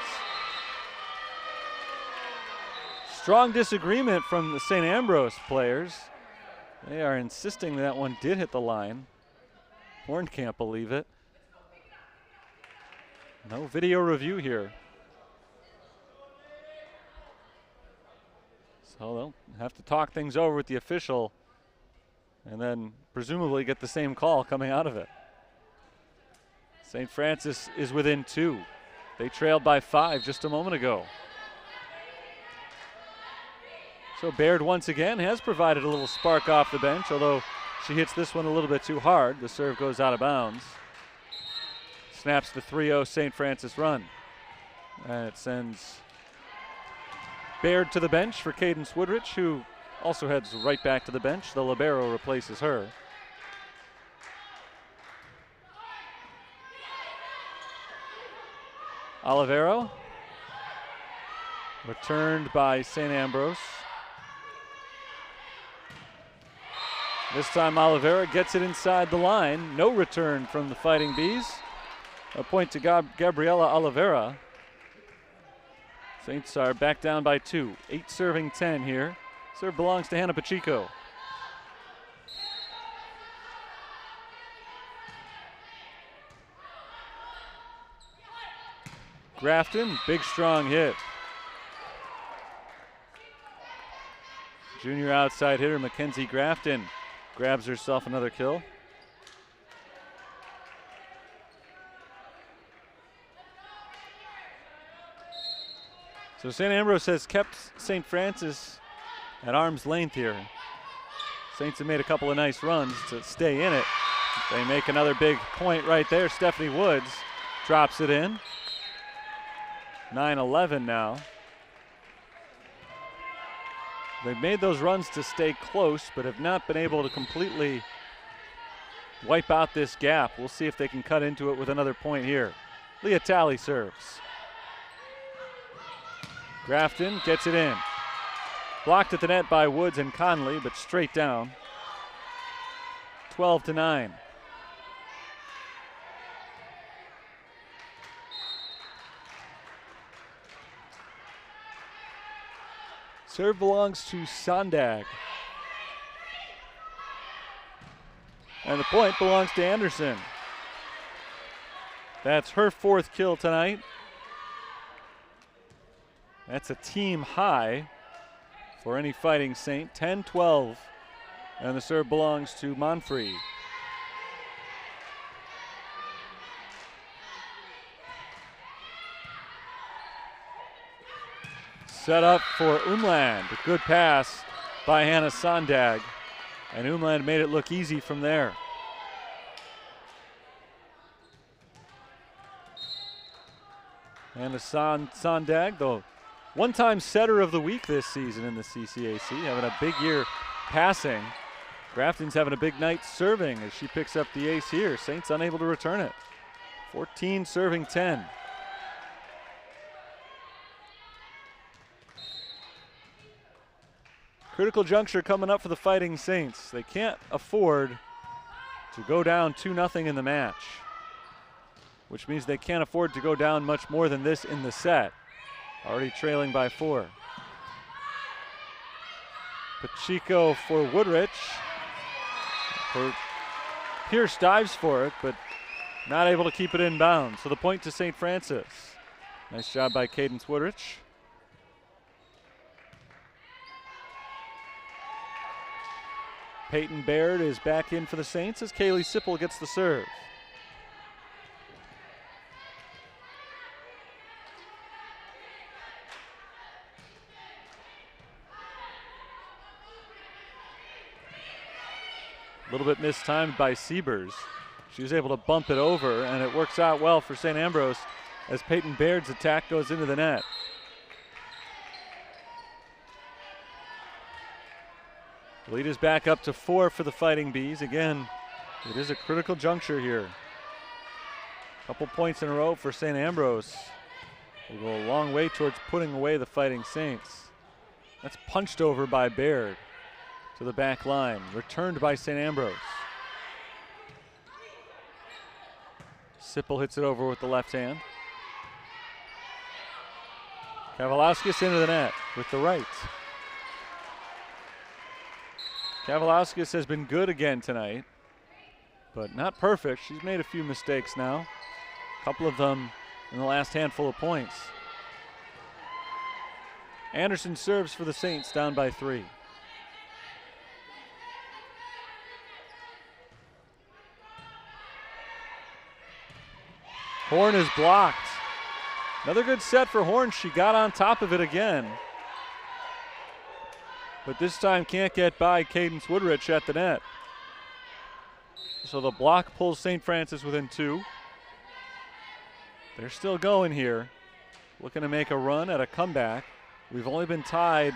Strong disagreement from the St. Ambrose players. They are insisting that one did hit the line. Horn can't believe it. No video review here. So they'll have to talk things over with the official and then presumably get the same call coming out of it. St. Francis is within 2. They trailed by 5 just a moment ago. So Baird once again has provided a little spark off the bench, although she hits this one a little bit too hard. The serve goes out of bounds. Snaps the 3-0 St. Francis run. And it sends Baird to the bench for Cadence Woodrich, who also heads right back to the bench. The libero replaces her. Olivero, returned by St. Ambrose. This time Oliveira gets it inside the line. No return from the Fighting Bees. A point to Gabriela Oliveira. Saints are back down by 2. 8 serving 10 here. Serve belongs to Hannah Pacheco. Grafton, big strong hit. Junior outside hitter Mackenzie Grafton grabs herself another kill. So St. Ambrose has kept St. Francis at arm's length here. Saints have made a couple of nice runs to stay in it. They make another big point right there. Stephanie Woods drops it in. 9-11 now. They've made those runs to stay close, but have not been able to completely wipe out this gap. We'll see if they can cut into it with another point here. Leah Talley serves. Grafton gets it in. Blocked at the net by Woods and Conley, but straight down. 12-9. Serve belongs to Sondag. And the point belongs to Anderson. That's her 4th kill tonight. That's a team high for any Fighting Saint. 10-12. And the serve belongs to Monfrey. Set up for Umland. A good pass by Hannah Sondag. And Umland made it look easy from there. Hannah Sondag, the one-time setter of the week this season in the CCAC, having a big year passing. Grafton's having a big night serving as she picks up the ace here. Saints unable to return it. 14 serving 10. Critical juncture coming up for the Fighting Saints. They can't afford to go down 2-0 in the match, which means they can't afford to go down much more than this in the set. Already trailing by 4. Pacheco for Woodrich. Pierce dives for it, but not able to keep it in bounds. So the point to St. Francis. Nice job by Cadence Woodrich. Peyton Baird is back in for the Saints as Kaylee Sipple gets the serve. A little bit mistimed by Siebers. She was able to bump it over, and it works out well for St. Ambrose as Peyton Baird's attack goes into the net. Lead is back up to 4 for the Fighting Bees. Again, it is a critical juncture here. Couple points in a row for St. Ambrose. Will go a long way towards putting away the Fighting Saints. That's punched over by Baird to the back line. Returned by St. Ambrose. Sipple hits it over with the left hand. Kavalauskas into the net with the right. Kavalauskas has been good again tonight, but not perfect. She's made a few mistakes now. A couple of them in the last handful of points. Anderson serves for the Saints, down by 3. Horn is blocked. Another good set for Horn. She got on top of it again, but this time can't get by Cadence Woodrich at the net. So the block pulls St. Francis within 2. They're still going here, looking to make a run at a comeback. We've only been tied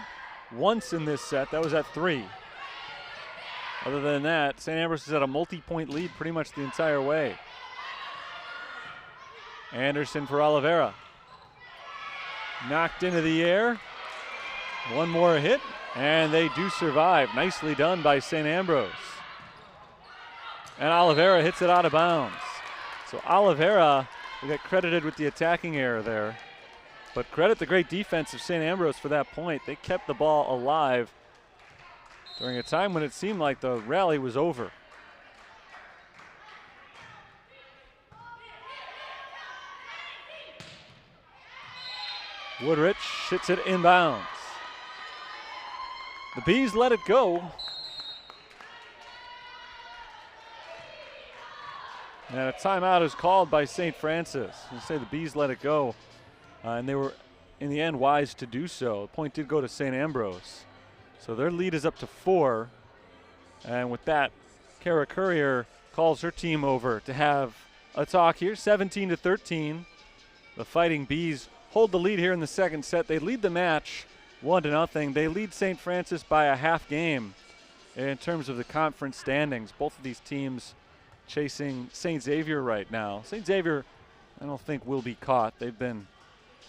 once in this set. That was at 3. Other than that, St. Ambrose has had a multi-point lead pretty much the entire way. Anderson for Oliveira. Knocked into the air. One more hit, and they do survive. Nicely done by St. Ambrose. And Oliveira hits it out of bounds. So Oliveira will get credited with the attacking error there. But credit the great defense of St. Ambrose for that point. They kept the ball alive during a time when it seemed like the rally was over. Woodrich hits it inbounds. The Bees let it go. And a timeout is called by St. Francis. You say the Bees let it go, and they were, in the end, wise to do so. The point did go to St. Ambrose. So their lead is up to 4. And with that, Kara Courier calls her team over to have a talk here. 17-13. The Fighting Bees hold the lead here in the second set. They lead the match 1-0. They lead St. Francis by a half game in terms of the conference standings. Both of these teams chasing St. Xavier right now. St. Xavier, I don't think will be caught. They've been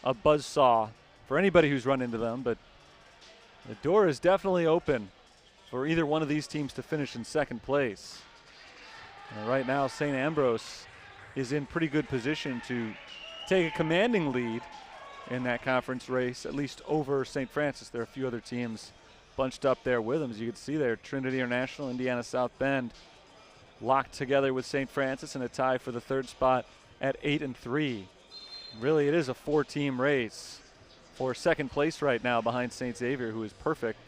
a buzzsaw for anybody who's run into them, but the door is definitely open for either one of these teams to finish in second place. And right now, St. Ambrose is in pretty good position to take a commanding lead in that conference race, at least over St. Francis. There are a few other teams bunched up there with them. As you can see there, Trinity International, Indiana South Bend locked together with St. Francis in a tie for the third spot at 8-3. Really, it is a 4-team race for second place right now behind St. Xavier, who is perfect.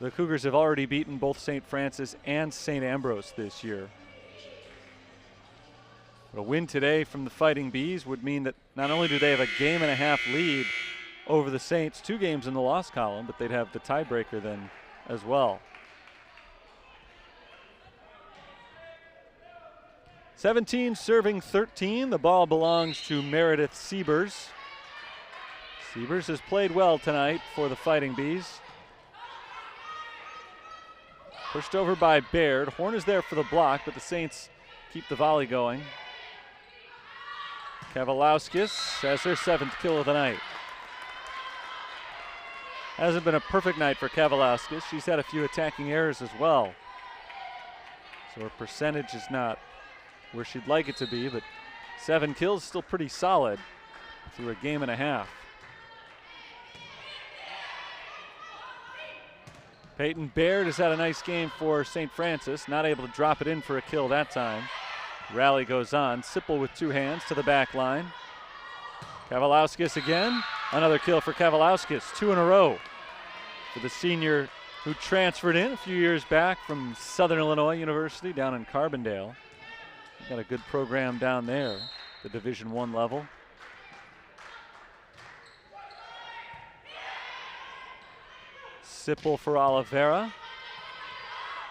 The Cougars have already beaten both St. Francis and St. Ambrose this year. But a win today from the Fighting Bees would mean that not only do they have a game-and-a-half lead over the Saints. 2 games in the loss column, but they'd have the tiebreaker then as well. 17 serving 13. The ball belongs to Meredith Siebers. Siebers has played well tonight for the Fighting Bees. Pushed over by Baird. Horn is there for the block, but the Saints keep the volley going. Kavalauskas has her 7th kill of the night. Hasn't been a perfect night for Kavalauskas. She's had a few attacking errors as well. So her percentage is not where she'd like it to be, but 7 kills is still pretty solid through a game and a half. Peyton Baird has had a nice game for St. Francis, not able to drop it in for a kill that time. Rally goes on. Sipple with 2 hands to the back line. Kavalauskas again. Another kill for Kavalauskas, 2 in a row for the senior who transferred in a few years back from Southern Illinois University down in Carbondale. Got a good program down there, the Division I level. Sipple for Oliveira.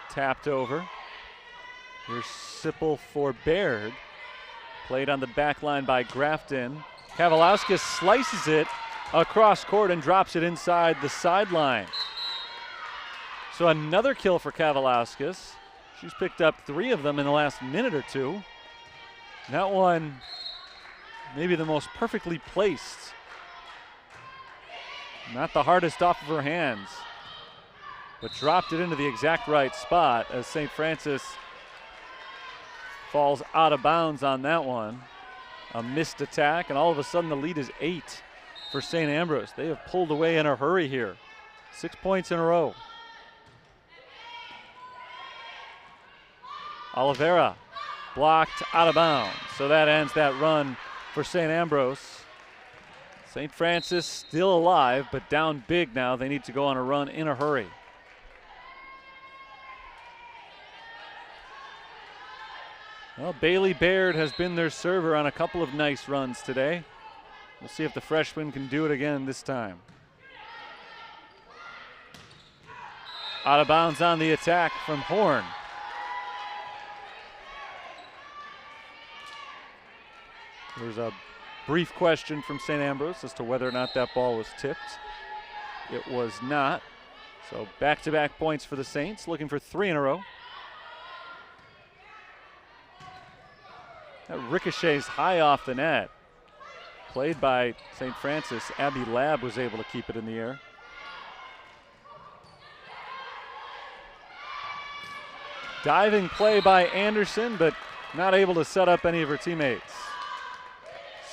Tapped over. Here's Sipple for Baird. Played on the back line by Grafton. Kavalauskas slices it across court and drops it inside the sideline. So another kill for Kavalauskas. She's picked up 3 of them in the last minute or 2. That one, maybe the most perfectly placed. Not the hardest off of her hands, but dropped it into the exact right spot as St. Francis falls out of bounds on that one. A missed attack, and all of a sudden the lead is 8 for St. Ambrose. They have pulled away in a hurry here. 6 points in a row. Oliveira blocked out of bounds. So that ends that run for St. Ambrose. St. Francis still alive, but down big now. They need to go on a run in a hurry. Well, Bailey Baird has been their server on a couple of nice runs today. We'll see if the freshman can do it again this time. Out of bounds on the attack from Horn. There's a brief question from St. Ambrose as to whether or not that ball was tipped. It was not. So back-to-back points for the Saints, looking for 3 in a row. That ricochets high off the net. Played by St. Francis. Abby Labb was able to keep it in the air. Diving play by Anderson, but not able to set up any of her teammates.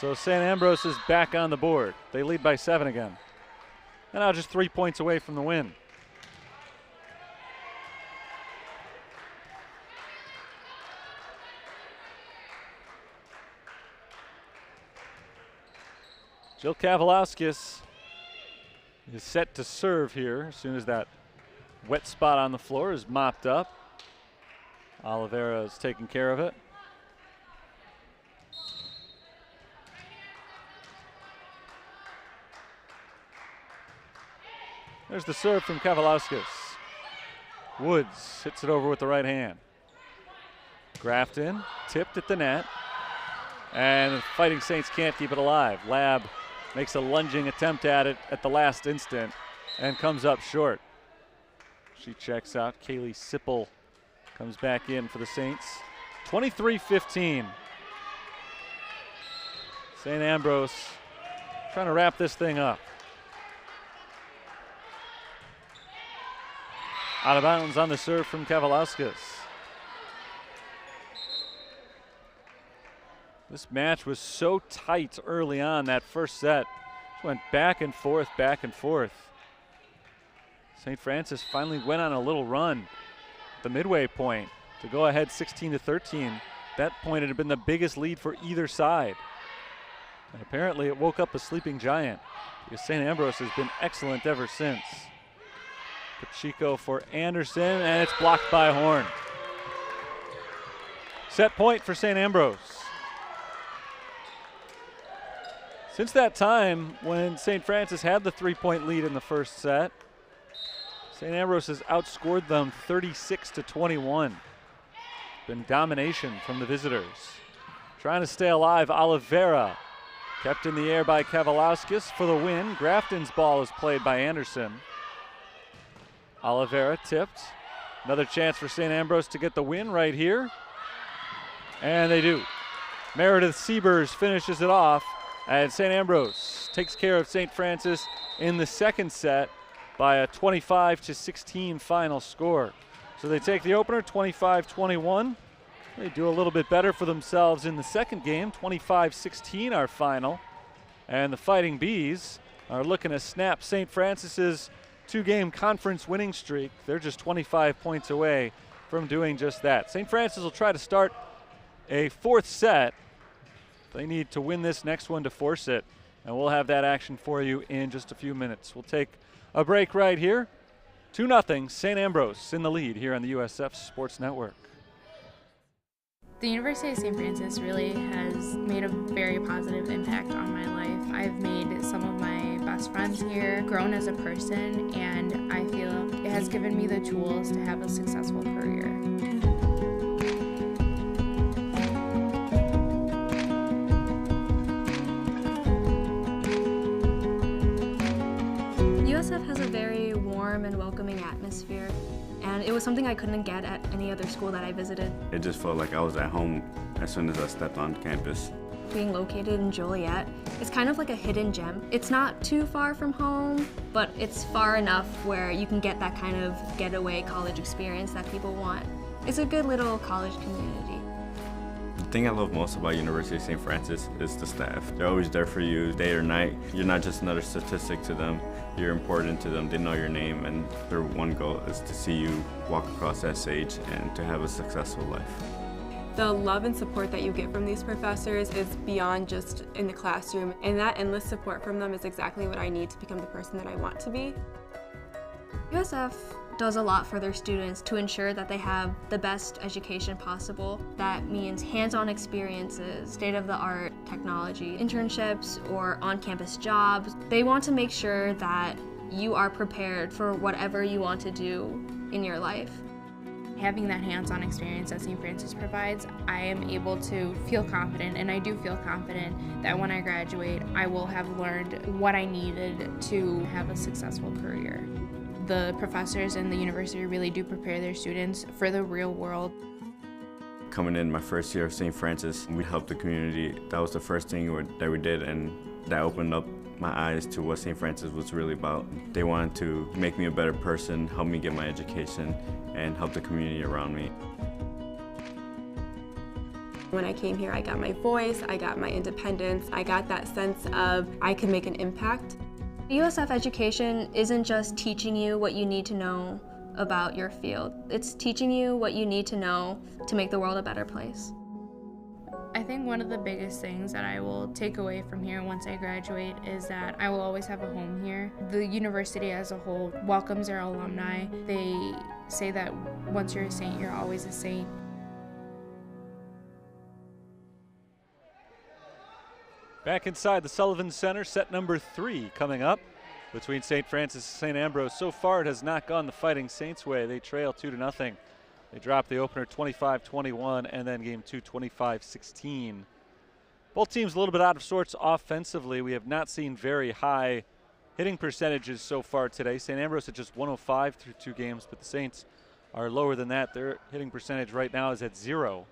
So St. Ambrose is back on the board. They lead by 7 again. And now just 3 points away from the win. Jill Kavalauskas is set to serve here as soon as that wet spot on the floor is mopped up. Oliveira is taking care of it. There's the serve from Kavalauskas. Woods hits it over with the right hand. Grafton tipped at the net. And the Fighting Saints can't keep it alive. Labb makes a lunging attempt at it at the last instant and comes up short. She checks out. Kaylee Sipple comes back in for the Saints. 23-15. St. Ambrose trying to wrap this thing up. Out of bounds on the serve from Kavalauskas. This match was so tight early on, that first set. Just went back and forth, back and forth. St. Francis finally went on a little run at the midway point to go ahead 16-13. That point had been the biggest lead for either side. And apparently it woke up a sleeping giant because St. Ambrose has been excellent ever since. Pacheco for Anderson, and it's blocked by Horn. Set point for St. Ambrose. Since that time, when St. Francis had the 3-point lead in the first set, St. Ambrose has outscored them 36-21. Been domination from the visitors. Trying to stay alive, Oliveira. Kept in the air by Kavalauskas for the win. Grafton's ball is played by Anderson. Oliveira tipped. Another chance for St. Ambrose to get the win right here. And they do. Meredith Siebers finishes it off, and St. Ambrose takes care of St. Francis in the second set by a 25-16 final score. So they take the opener 25-21. They do a little bit better for themselves in the second game, 25-16 our final. And the Fighting Bees are looking to snap St. Francis's 2-game conference winning streak. They're just 25 points away from doing just that. St. Francis will try to start a fourth set. They need to win this next one to force it. And we'll have that action for you in just a few minutes. We'll take a break right here. 2-0, St. Ambrose in the lead here on the USF Sports Network. The University of St. Francis really has made a very positive impact on my life. I've made some of my best friends here, grown as a person, and I feel it has given me the tools to have a successful career. USF has a very warm and welcoming atmosphere, and it was something I couldn't get at any other school that I visited. It just felt like I was at home as soon as I stepped on campus. Being located in Joliet, it's kind of like a hidden gem. It's not too far from home, but it's far enough where you can get that kind of getaway college experience that people want. It's a good little college community. The thing I love most about University of St. Francis is the staff. They're always there for you day or night. You're not just another statistic to them. You're important to them. They know your name, and their one goal is to see you walk across that stage and to have a successful life. The love and support that you get from these professors is beyond just in the classroom, and that endless support from them is exactly what I need to become the person that I want to be. USF does a lot for their students to ensure that they have the best education possible. That means hands-on experiences, state-of-the-art technology, internships, or on-campus jobs. They want to make sure that you are prepared for whatever you want to do in your life. Having that hands-on experience that St. Francis provides, I am able to feel confident, and I do feel confident that when I graduate, I will have learned what I needed to have a successful career. The professors in the university really do prepare their students for the real world. Coming in my first year of St. Francis, we helped the community. That was the first thing that we did, and that opened up my eyes to what St. Francis was really about. They wanted to make me a better person, help me get my education, and help the community around me. When I came here, I got my voice, I got my independence, I got that sense of I can make an impact. USF education isn't just teaching you what you need to know about your field. It's teaching you what you need to know to make the world a better place. I think one of the biggest things that I will take away from here once I graduate is that I will always have a home here. The university as a whole welcomes their alumni. They say that once you're a saint, you're always a saint. Back inside the Sullivan Center, set number 3 coming up between St. Francis and St. Ambrose. So far, it has not gone the Fighting Saints' way. They trail 2-0. They dropped the opener 25-21, and then game 2, 25-16. Both teams a little bit out of sorts offensively. We have not seen very high hitting percentages so far today. St. Ambrose at just 105 through 2 games, but the Saints are lower than that. Their hitting percentage right now is at 0.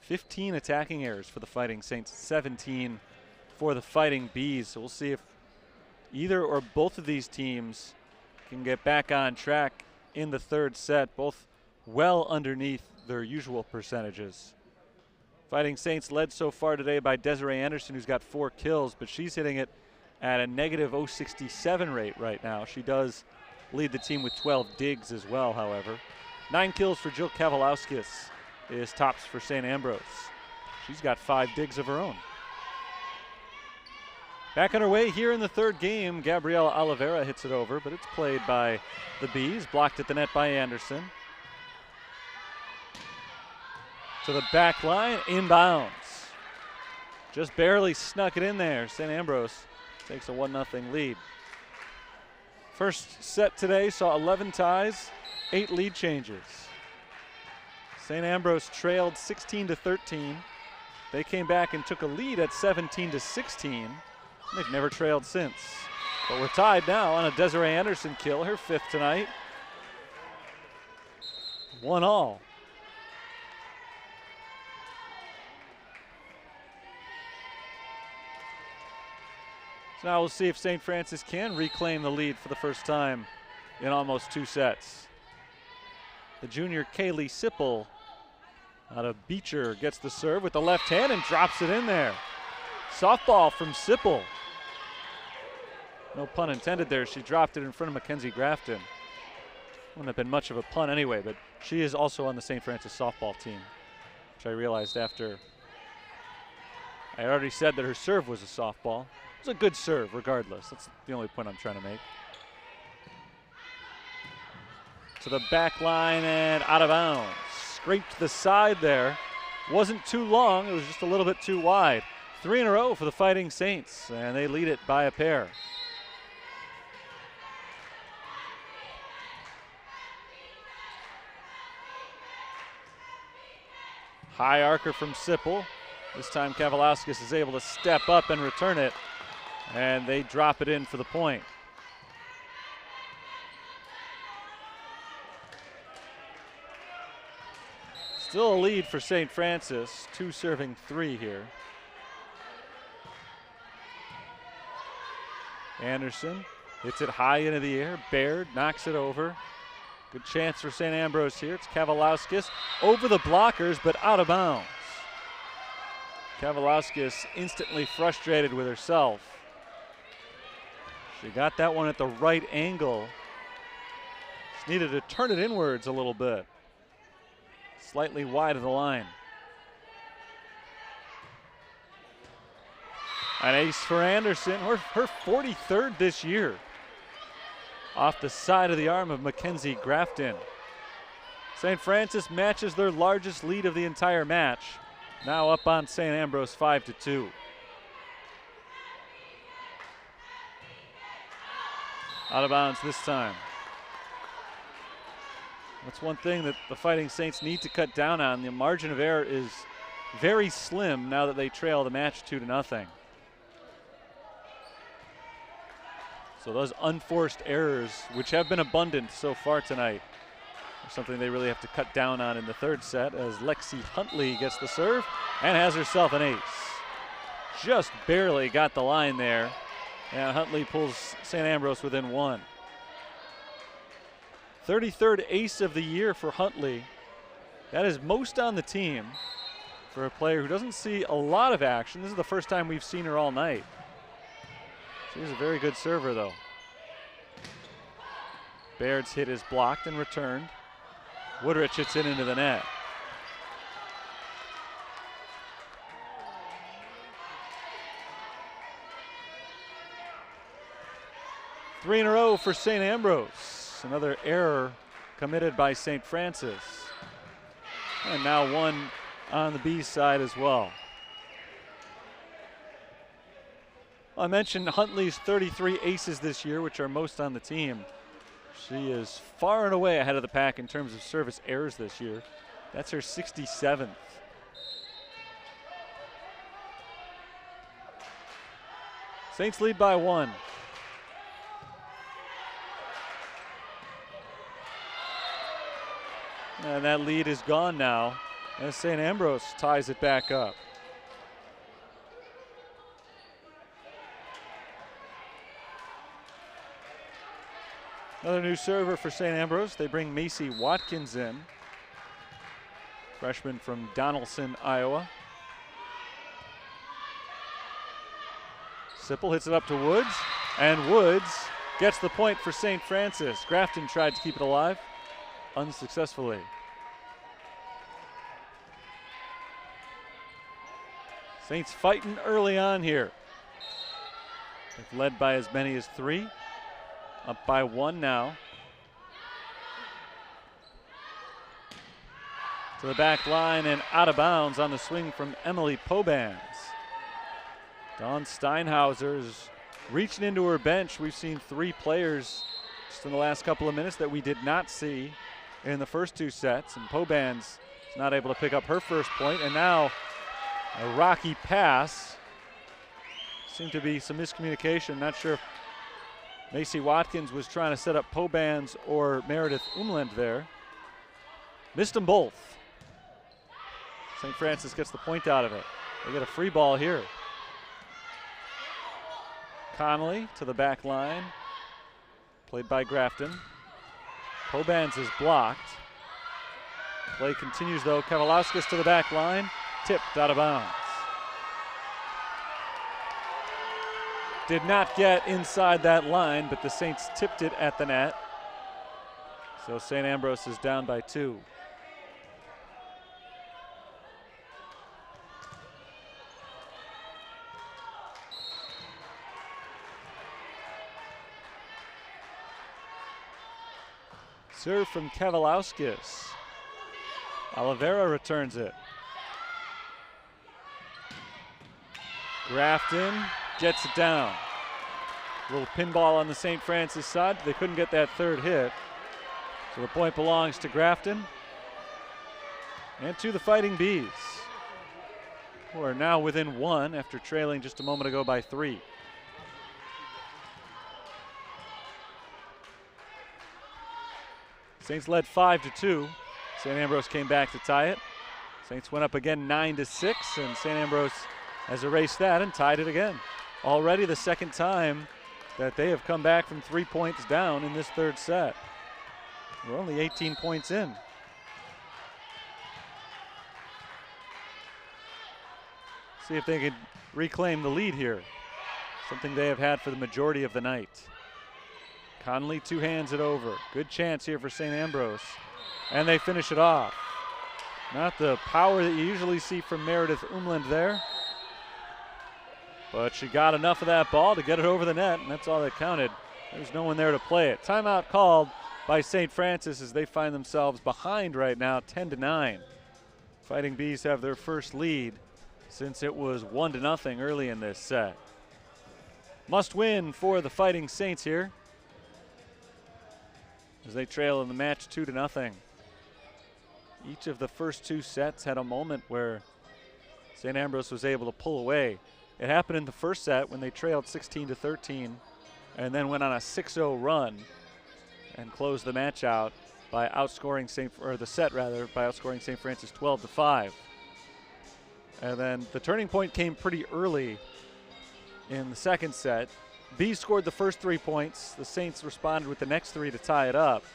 15 attacking errors for the Fighting Saints, 17 for the Fighting Bees. So we'll see if either or both of these teams can get back on track in the third set, both well underneath their usual percentages. Fighting Saints led so far today by Desiree Anderson, who's got 4 kills, but she's hitting it at a negative .067 rate right now. She does lead the team with 12 digs as well, however. 9 kills for Jill Kavalauskas is tops for St. Ambrose. She's got 5 digs of her own. Back on her way here in the third game, Gabriela Oliveira hits it over, but it's played by the Bees, blocked at the net by Anderson. To the back line, inbounds. Just barely snuck it in there. St. Ambrose takes a 1-0 lead. First set today saw 11 ties, 8 lead changes. St. Ambrose trailed 16-13. They came back and took a lead at 17-16. They've never trailed since. But we're tied now on a Desiree Anderson kill, her 5th tonight. 1-1. So now we'll see if St. Francis can reclaim the lead for the first time in almost 2 sets. The junior Kaylee Sipple out of Beecher gets the serve with the left hand and drops it in there. Softball from Sipple. No pun intended there. She dropped it in front of Mackenzie Grafton. Wouldn't have been much of a pun anyway, but she is also on the St. Francis softball team, which I realized after I already said that her serve was a softball. It was a good serve regardless. That's the only point I'm trying to make. To the back line and out of bounds. Scraped the side there. Wasn't too long, it was just a little bit too wide. 3 in a row for the Fighting Saints, and they lead it by a pair. High arcer from Sipple. This time Kavalauskas is able to step up and return it, and they drop it in for the point. Still a lead for St. Francis, 2 serving 3 here. Anderson hits it high into the air. Baird knocks it over. Good chance for St. Ambrose here. It's Kavalauskas over the blockers, but out of bounds. Kavalauskas instantly frustrated with herself. She got that one at the right angle. Just needed to turn it inwards a little bit. Slightly wide of the line. An ace for Anderson, her 43rd this year. Off the side of the arm of Mackenzie Grafton. St. Francis matches their largest lead of the entire match. Now up on St. Ambrose 5-2. Out of bounds this time. That's one thing that the Fighting Saints need to cut down on. The margin of error is very slim now that they trail the match 2-0. So those unforced errors, which have been abundant so far tonight, are something they really have to cut down on in the 3rd set, as Lexi Huntley gets the serve and has herself an ace. Just barely got the line there, and Huntley pulls St. Ambrose within 1. 33rd ace of the year for Huntley. That is most on the team for a player who doesn't see a lot of action. This is the first time we've seen her all night. She's a very good server, though. Baird's hit is blocked and returned. Woodrich hits it into the net. Three in a row for St. Ambrose. Another error committed by St. Francis. And now one on the B side as well. I mentioned Huntley's 33 aces this year, which are most on the team. She is far and away ahead of the pack in terms of service errors this year. That's her 67th. Saints lead by 1. And that lead is gone now as St. Ambrose ties it back up. Another new server for St. Ambrose. They bring Macy Watkins in, freshman from Donaldson, Iowa. Sipple hits it up to Woods, and Woods gets the point for St. Francis. Grafton tried to keep it alive, unsuccessfully. Saints fighting early on here. They've led by as many as 3. Up by 1 now. To the back line and out of bounds on the swing from Emily Pobans. Dawn Steinhauser's reaching into her bench. We've seen 3 players just in the last couple of minutes that we did not see in the first 2 sets. And Poban's not able to pick up her first point. And now a rocky pass. Seemed to be some miscommunication. Not sure if Macy Watkins was trying to set up Poban's or Meredith Umland there. Missed them both. St. Francis gets the point out of it. They get a free ball here. Connolly to the back line, played by Grafton. Poban's is blocked. Play continues though. Kavalauskas to the back line, tipped out of bounds. Did not get inside that line, but the Saints tipped it at the net. So St. Ambrose is down by 2. Serve from Kavalauskas. Oliveira returns it. Grafton gets it down. A little pinball on the St. Francis side. They couldn't get that third hit. So the point belongs to Grafton and to the Fighting Bees, who are now within 1 after trailing just a moment ago by 3. Saints led 5-2. St. Ambrose came back to tie it. Saints went up again 9-6, and St. Ambrose has erased that and tied it again. Already the second time that they have come back from 3 points down in this third set. We're only 18 points in. See if they can reclaim the lead here. Something they have had for the majority of the night. Conley 2 hands it over. Good chance here for St. Ambrose. And they finish it off. Not the power that you usually see from Meredith Umland there. But she got enough of that ball to get it over the net, and that's all that counted. There's no one there to play it. Timeout called by St. Francis as they find themselves behind right now, 10-9. Fighting Bees have their first lead since it was 1-0 early in this set. Must win for the Fighting Saints here as they trail in the match 2-0. Each of the first 2 sets had a moment where St. Ambrose was able to pull away. It happened in the first set when they trailed 16-13 and then went on a 6-0 run and closed the match out by outscoring the set by outscoring St. Francis 12-5. And then the turning point came pretty early in the second set. Bees scored the first 3 points. The Saints responded with the next 3 to tie it up.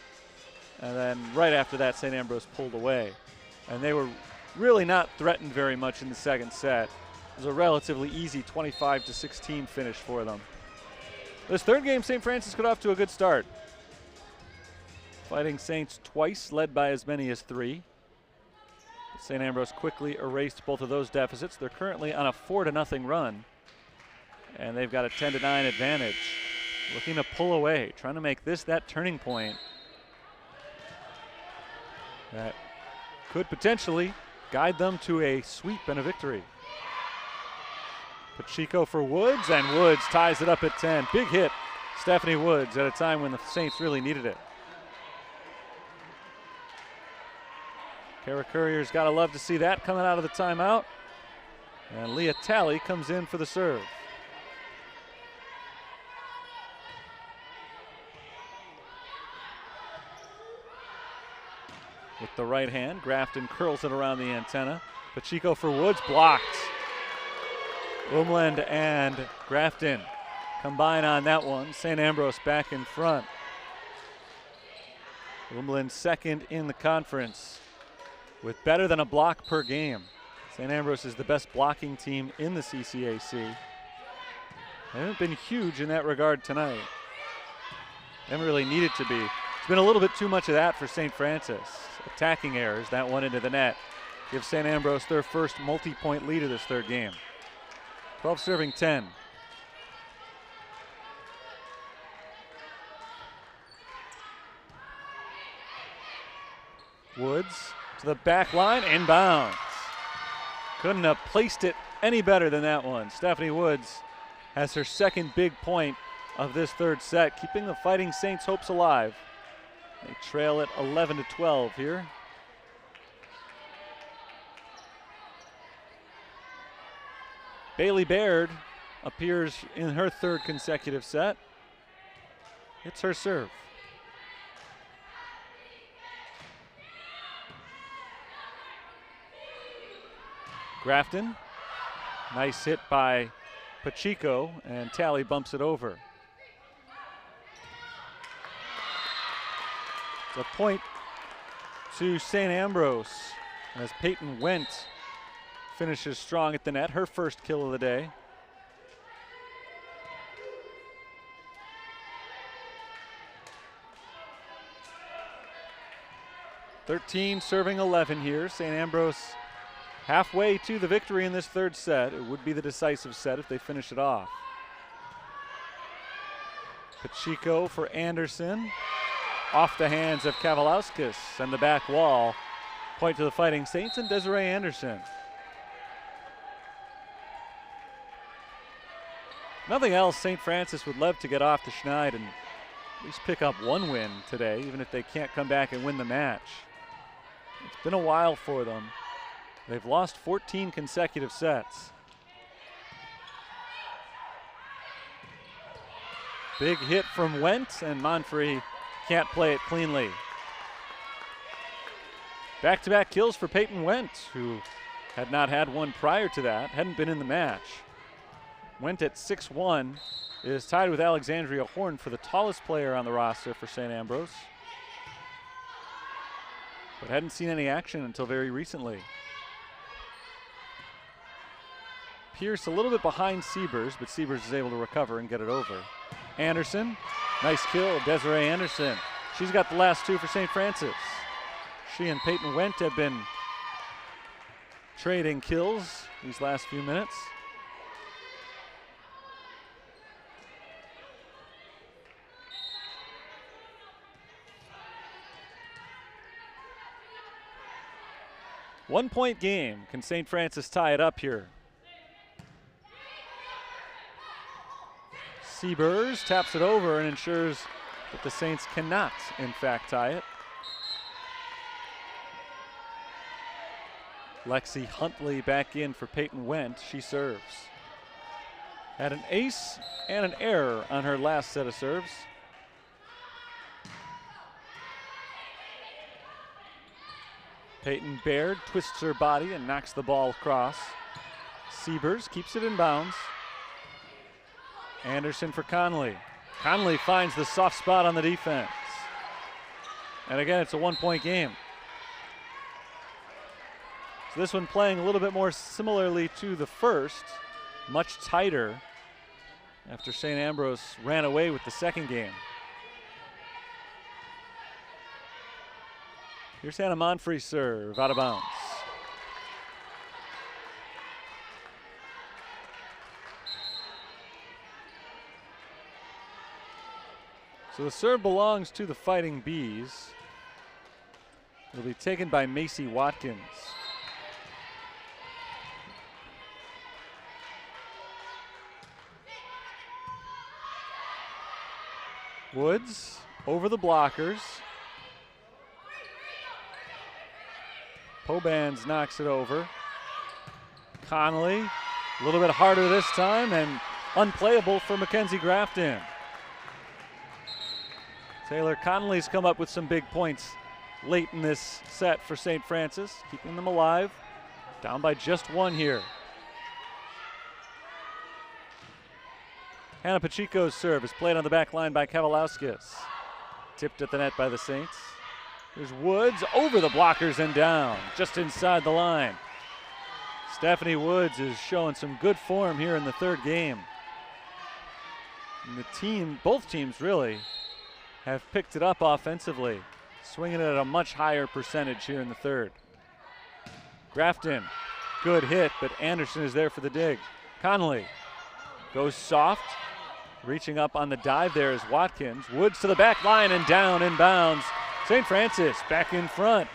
And then right after that, St. Ambrose pulled away. And they were really not threatened very much in the second set. It was a relatively easy 25-16 finish for them. This third game, St. Francis got off to a good start. Fighting Saints twice, led by as many as 3. St. Ambrose quickly erased both of those deficits. They're currently on a 4-0 run. And they've got a 10-9 advantage. Looking to pull away, trying to make this that turning point that could potentially guide them to a sweep and a victory. Pacheco for Woods, and Woods ties it up at 10. Big hit, Stephanie Woods, at a time when the Saints really needed it. Kara Courier's got to love to see that coming out of the timeout. And Leah Talley comes in for the serve. With the right hand, Grafton curls it around the antenna. Pacheco for Woods, blocked. Umland and Grafton combine on that one. St. Ambrose back in front. Umland second in the conference with better than a block per game. St. Ambrose is the best blocking team in the CCAC. They haven't been huge in that regard tonight. They haven't really needed to be. It's been a little bit too much of that for St. Francis. Attacking errors, that one into the net, gives St. Ambrose their first multi-point lead of this third game. 12 serving 10. Woods to the back line, inbounds. Couldn't have placed it any better than that one. Stephanie Woods has her second big point of this third set, keeping the Fighting Saints' hopes alive. They trail it 11-12 here. Bailey Baird appears in her third consecutive set. It's her serve. Grafton, nice hit by Pacheco, and Talley bumps it over. It's a point to St. Ambrose as Peyton Wendt finishes strong at the net, her first kill of the day. (13 serving 11 here. St. Ambrose halfway to the victory in this third set. It would be the decisive set if they finish it off. Pacheco for Anderson. Off the hands of Kavalauskas and the back wall. Point to the Fighting Saints and Desiree Anderson. Nothing else, St. Francis would love to get off to Schneid and at least pick up one win today, even if they can't come back and win the match. It's been a while for them. They've lost 14 consecutive sets. Big hit from Wendt, and Monfrey can't play it cleanly. Back-to-back kills for Peyton Wendt, who had not had one prior to that, hadn't been in the match. Wendt at 6'1", is tied with Alexandria Horn for the tallest player on the roster for St. Ambrose, but hadn't seen any action until very recently. Pierce a little bit behind Siebers, but Siebers is able to recover and get it over. Anderson, nice kill, Desiree Anderson. She's got the last two for St. Francis. She and Peyton Wendt have been trading kills these last few minutes. One-point game. Can St. Francis tie it up here? Siebers taps it over and ensures that the Saints cannot, in fact, tie it. Lexi Huntley back in for Peyton Wendt. She serves. Had an ace and an error on her last set of serves. Peyton Baird twists her body and knocks the ball across. Siebers keeps it in bounds. Anderson for Conley. Conley finds the soft spot on the defense. And again, it's a one-point game. So this one playing a little bit more similarly to the first, much tighter after St. Ambrose ran away with the second game. Here's Hannah Monfrey's serve, out of bounds. So the serve belongs to the Fighting Bees. It'll be taken by Macy Watkins. Woods over the blockers. Pobans knocks it over. Connolly, a little bit harder this time and unplayable for Mackenzie Grafton. Taylor Connolly's come up with some big points late in this set for St. Francis, keeping them alive. Down by just one here. Hannah Pacheco's serve is played on the back line by Kavalauskas. Tipped at the net by the Saints. Here's Woods over the blockers and down, just inside the line. Stephanie Woods is showing some good form here in the third game. And the team, both teams really, have picked it up offensively, swinging it at a much higher percentage here in the third. Grafton, good hit, but Anderson is there for the dig. Connolly goes soft, reaching up on the dive there is Watkins. Woods to the back line and down inbounds. St. Francis back in front.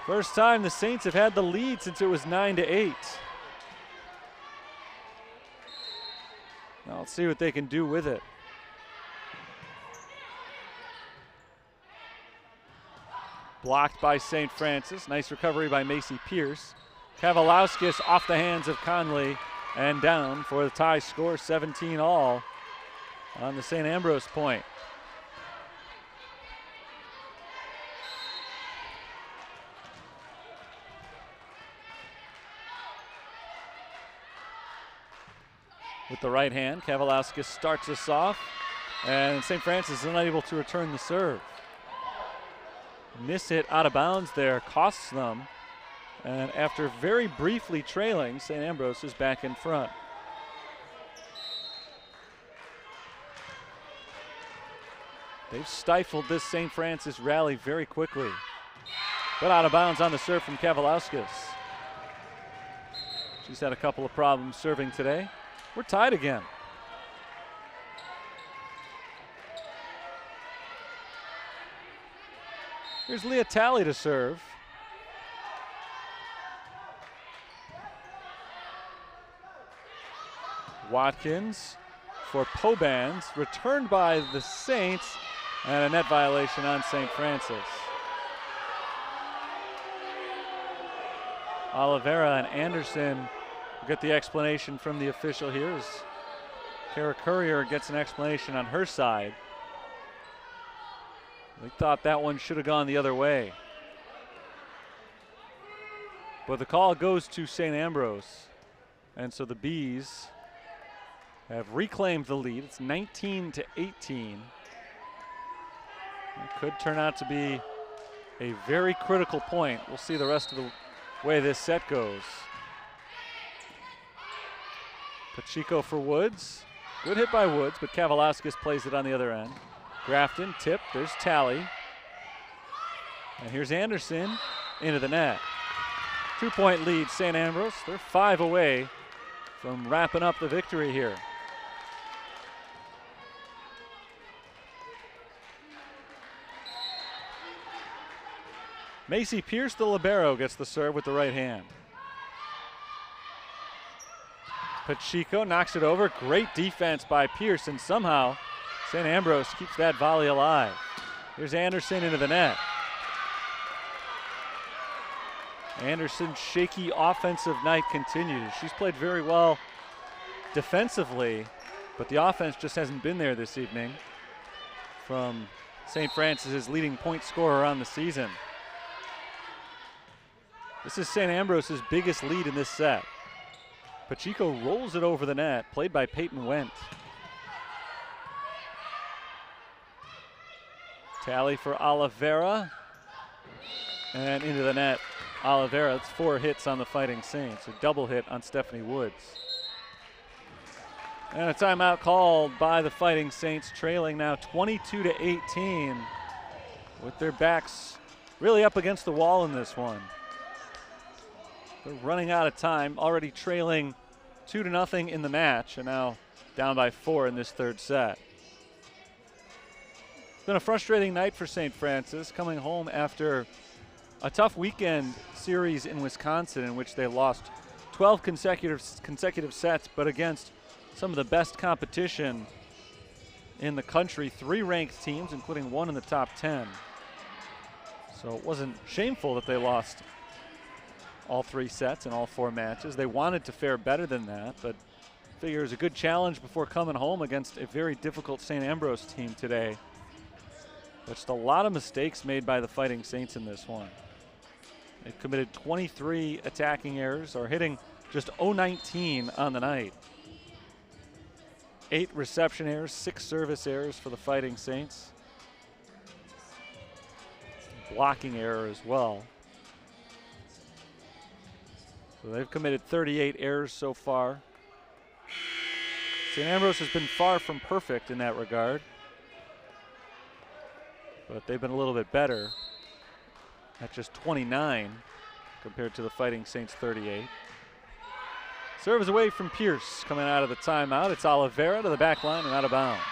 First time the Saints have had the lead since it was 9-8. Let's see what they can do with it. Blocked by St. Francis. Nice recovery by Macy Pierce. Kavalauskas off the hands of Conley and down for the tie score, 17 all on the St. Ambrose point. With the right hand, Kavalauskas starts us off, and St. Francis is unable to return the serve. Miss hit out of bounds there, costs them. And after very briefly trailing, St. Ambrose is back in front. They've stifled this St. Francis rally very quickly. But out of bounds on the serve from Kavalauskas. She's had a couple of problems serving today. We're tied again. Here's Leah Talley to serve. Watkins for Pobans, returned by the Saints, and a net violation on St. Francis. Oliveira and Anderson get the explanation from the official here as Kara Courier gets an explanation on her side. They thought that one should have gone the other way. But the call goes to St. Ambrose. And so the Bees have reclaimed the lead. It's 19-18. It could turn out to be a very critical point. We'll see the rest of the way this set goes. Pacheco for Woods. Good hit by Woods, but Kavalauskas plays it on the other end. Grafton, tip, there's Talley. And here's Anderson into the net. 2-point lead, St. Ambrose. They're 5 away from wrapping up the victory here. Macy Pierce, the libero, gets the serve with the right hand. Pacheco knocks it over. Great defense by Pierce, and somehow St. Ambrose keeps that volley alive. Here's Anderson into the net. Anderson's shaky offensive night continues. She's played very well defensively, but the offense just hasn't been there this evening from St. Francis's leading point scorer on the season. This is St. Ambrose's biggest lead in this set. Pacheco rolls it over the net, played by Peyton Wendt. Tally for Oliveira. And into the net, Oliveira. It's 4 hits on the Fighting Saints, a double hit on Stephanie Woods. And a timeout called by the Fighting Saints, trailing now 22-18, with their backs really up against the wall in this one. They're running out of time, already trailing 2-0 in the match, and now down by 4 in this third set. It's been a frustrating night for St. Francis, coming home after a tough weekend series in Wisconsin in which they lost 12 consecutive sets, but against some of the best competition in the country, 3 ranked teams, including 1 in the top 10. So it wasn't shameful that they lost all 3 sets in all 4 matches. They wanted to fare better than that, but figure it was a good challenge before coming home against a very difficult St. Ambrose team today. But just a lot of mistakes made by the Fighting Saints in this one. They've committed 23 attacking errors, or hitting just 0-19 on the night. 8 reception errors, 6 service errors for the Fighting Saints. Blocking error as well. So they've committed 38 errors so far. St. Ambrose has been far from perfect in that regard, but they've been a little bit better at just 29 compared to the Fighting Saints 38. Serve is away from Pierce coming out of the timeout. It's Oliveira to the back line and out of bounds.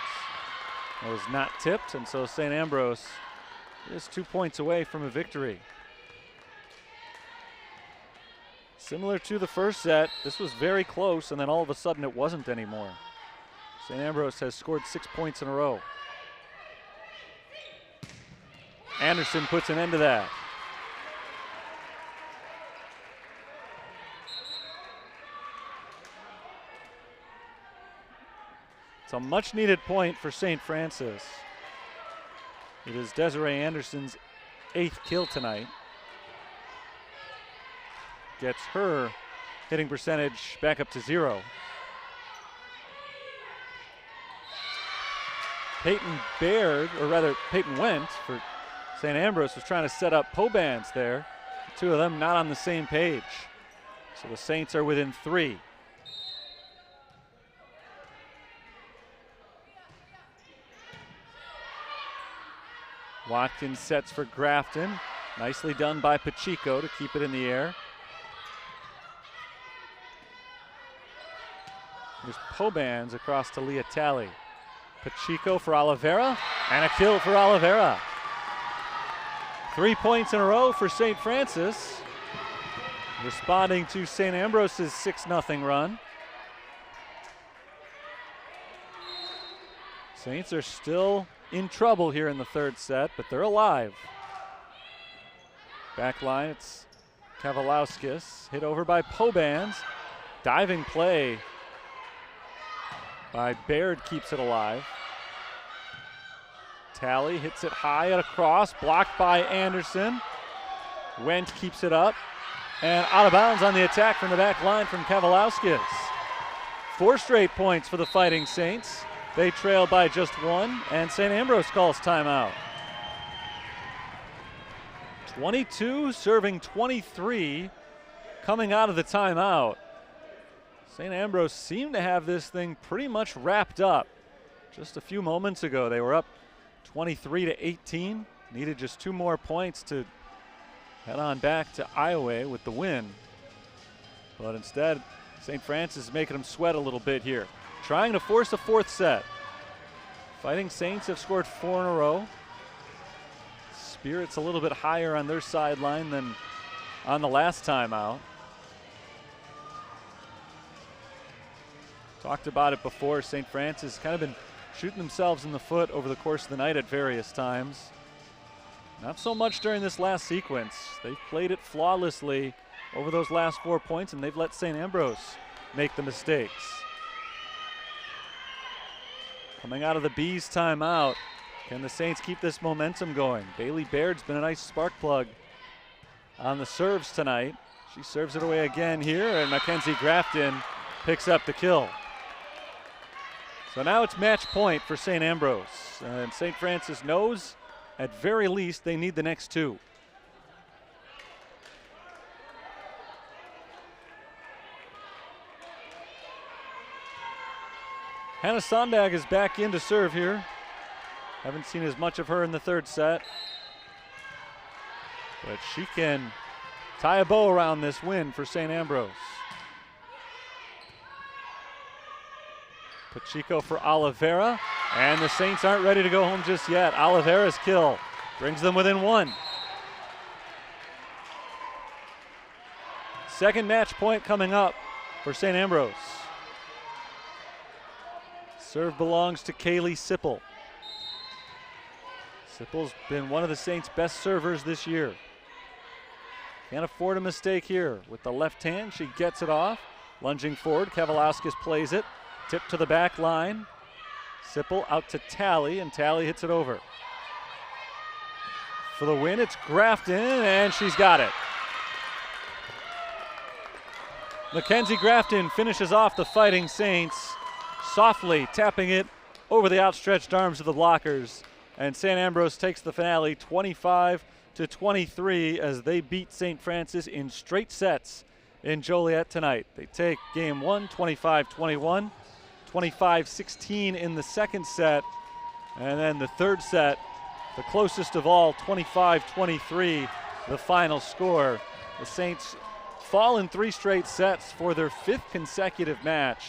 It was not tipped, and so St. Ambrose is 2 points away from a victory. Similar to the first set, this was very close, and then all of a sudden it wasn't anymore. St. Ambrose has scored 6 points in a row. Anderson puts an end to that. It's a much needed point for St. Francis. It is Desiree Anderson's 8th kill tonight. Gets her hitting percentage back up to 0. Peyton Baird, or rather Peyton Went for St. Ambrose, was trying to set up Pobans there. The two of them not on the same page. So the Saints are within 3. Watkins sets for Grafton. Nicely done by Pacheco to keep it in the air. There's Pobans across to Leah Talley. Pacheco for Oliveira, and a kill for Oliveira. 3 points in a row for St. Francis, responding to St. Ambrose's 6-0 run. Saints are still in trouble here in the 3rd set, but they're alive. Back line, it's Kavalauskas, hit over by Pobans. Diving play by Baird keeps it alive. Talley hits it high at a cross, blocked by Anderson. Wendt keeps it up, and out of bounds on the attack from the back line from Kavalauskas. 4 straight points for the Fighting Saints. They trail by just 1, and St. Ambrose calls timeout. 22 serving 23 coming out of the timeout. St. Ambrose seemed to have this thing pretty much wrapped up. Just a few moments ago, they were up 23-18. Needed just 2 more points to head on back to Iowa with the win. But instead, St. Francis is making them sweat a little bit here. Trying to force a 4th set. Fighting Saints have scored 4 in a row. Spirit's a little bit higher on their sideline than on the last time out. Talked about it before. St. Francis kind of been shooting themselves in the foot over the course of the night at various times. Not so much during this last sequence. They've played it flawlessly over those last 4 points, and they've let St. Ambrose make the mistakes. Coming out of the Bees timeout, can the Saints keep this momentum going? Bailey Baird's been a nice spark plug on the serves tonight. She serves it away again here, and Mackenzie Grafton picks up the kill. So now it's match point for St. Ambrose. And St. Francis knows at very least they need the next 2. Hannah Sondag is back in to serve here. Haven't seen as much of her in the 3rd set. But she can tie a bow around this win for St. Ambrose. Pacheco for Oliveira, and the Saints aren't ready to go home just yet. Oliveira's kill brings them within 1. 2nd match point coming up for St. Ambrose. Serve belongs to Kaylee Sipple. Sipple's been one of the Saints' best servers this year. Can't afford a mistake here. With the left hand, she gets it off. Lunging forward, Kavalauskas plays it. Tip to the back line. Sipple out to Talley, and Talley hits it over. For the win, it's Grafton, and she's got it. Mackenzie Grafton finishes off the Fighting Saints, softly tapping it over the outstretched arms of the blockers. And St. Ambrose takes the finale 25-23 as they beat St. Francis in straight sets in Joliet tonight. They take game 1, 25-21. 25-16 in the 2nd set, and then the 3rd set, the closest of all, 25-23, the final score. The Saints fall in 3 straight sets for their 5th consecutive match,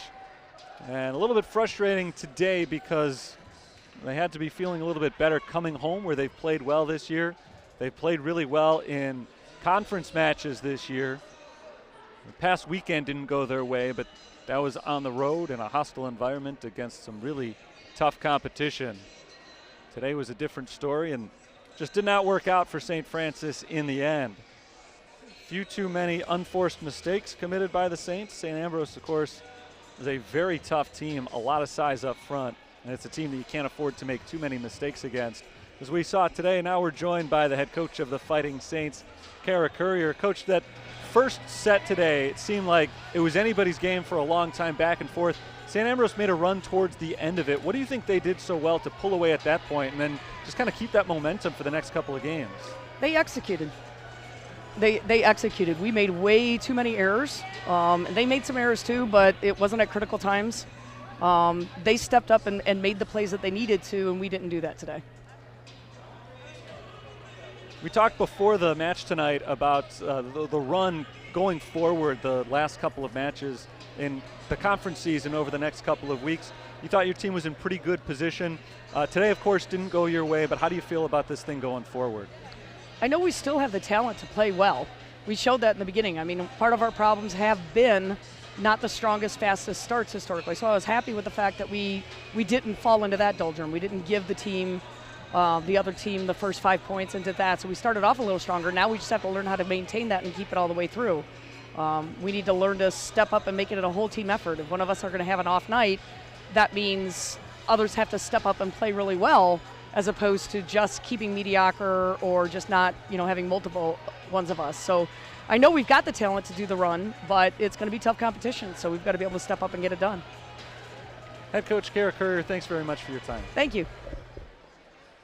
and a little bit frustrating today because they had to be feeling a little bit better coming home where they've played well this year. They've played really well in conference matches this year. The past weekend didn't go their way, but That was on the road in a hostile environment against some really tough competition. Today was a different story and just did not work out for St. Francis in the end. Few too many unforced mistakes committed by the Saints. St. Ambrose, of course, is a very tough team, a lot of size up front, and it's a team that you can't afford to make too many mistakes against. As we saw today, now we're joined by the head coach of the Fighting Saints, Kara Courier. Coach, that first set today, it seemed like it was anybody's game for a long time, back and forth. St. Ambrose made a run towards the end of it. What do you think they did so well to pull away at that point and then just kind of keep that momentum for the next couple of games? They executed. They executed. We made way too many errors. They made some errors too, but it wasn't at critical times. They stepped up and made the plays that they needed to, and we didn't do that today. We talked before the match tonight about the run going forward, the last couple of matches in the conference season over the next couple of weeks. You thought your team was in pretty good position. Today, of course, didn't go your way, but how do you feel about this thing going forward? I know we still have the talent to play well. We showed that in the beginning. I mean, part of our problems have been not the strongest, fastest starts historically. So I was happy with the fact that we didn't fall into that doldrum. We didn't give the other team the first 5 points and did that. So we started off a little stronger. Now we just have to learn how to maintain that and keep it all the way through. We need to learn to step up and make it a whole team effort. If one of us are going to have an off night, that means others have to step up and play really well, as opposed to just keeping mediocre or just not, having multiple ones of us. So I know we've got the talent to do the run, but it's going to be tough competition, so we've got to be able to step up and get it done. Head coach Kara Courier, thanks very much for your time. Thank you.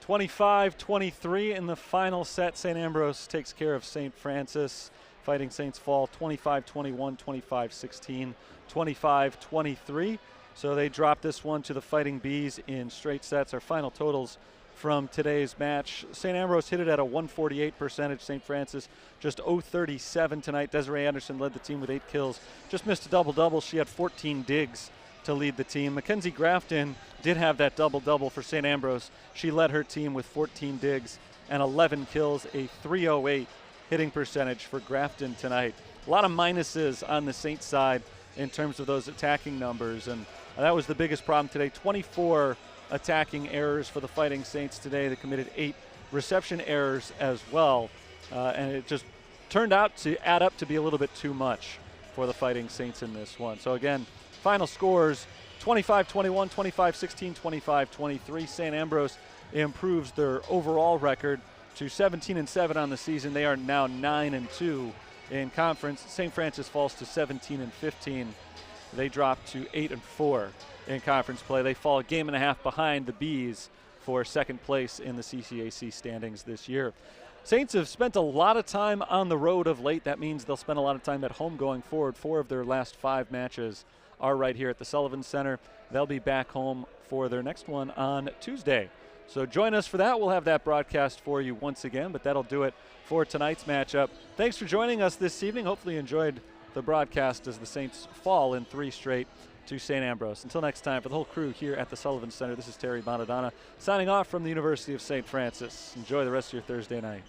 25-23 in the final set. St. Ambrose takes care of St. Francis. Fighting Saints fall 25-21, 25-16, 25-23. So they drop this one to the Fighting Bees in straight sets. Our final totals from today's match. St. Ambrose hit it at a 148 percentage. St. Francis just 037 tonight. Desiree Anderson led the team with 8 kills. Just missed a double-double. She had 14 digs to lead the team. Mackenzie Grafton did have that double-double for St. Ambrose. She led her team with 14 digs and 11 kills, a 308 hitting percentage for Grafton tonight. A lot of minuses on the Saints side in terms of those attacking numbers, and that was the biggest problem today. 24 attacking errors for the Fighting Saints today. They committed 8 reception errors as well, and it just turned out to add up to be a little bit too much for the Fighting Saints in this one. So again, final scores 25-21, 25-16, 25-23. St. Ambrose improves their overall record to 17-7 on the season. They are now 9-2 in conference. St. Francis falls to 17-15. They drop to 8-4 in conference play. They fall a game and a half behind the Bees for second place in the CCAC standings this year. Saints have spent a lot of time on the road of late. That means they'll spend a lot of time at home going forward. 4 of their last 5 matches are right here at the Sullivan Center. They'll be back home for their next one on Tuesday. So join us for that. We'll have that broadcast for you once again, but that'll do it for tonight's matchup. Thanks for joining us this evening. Hopefully you enjoyed the broadcast as the Saints fall in 3 straight to St. Ambrose. Until next time, for the whole crew here at the Sullivan Center, this is Terry Bonadonna signing off from the University of St. Francis. Enjoy the rest of your Thursday night.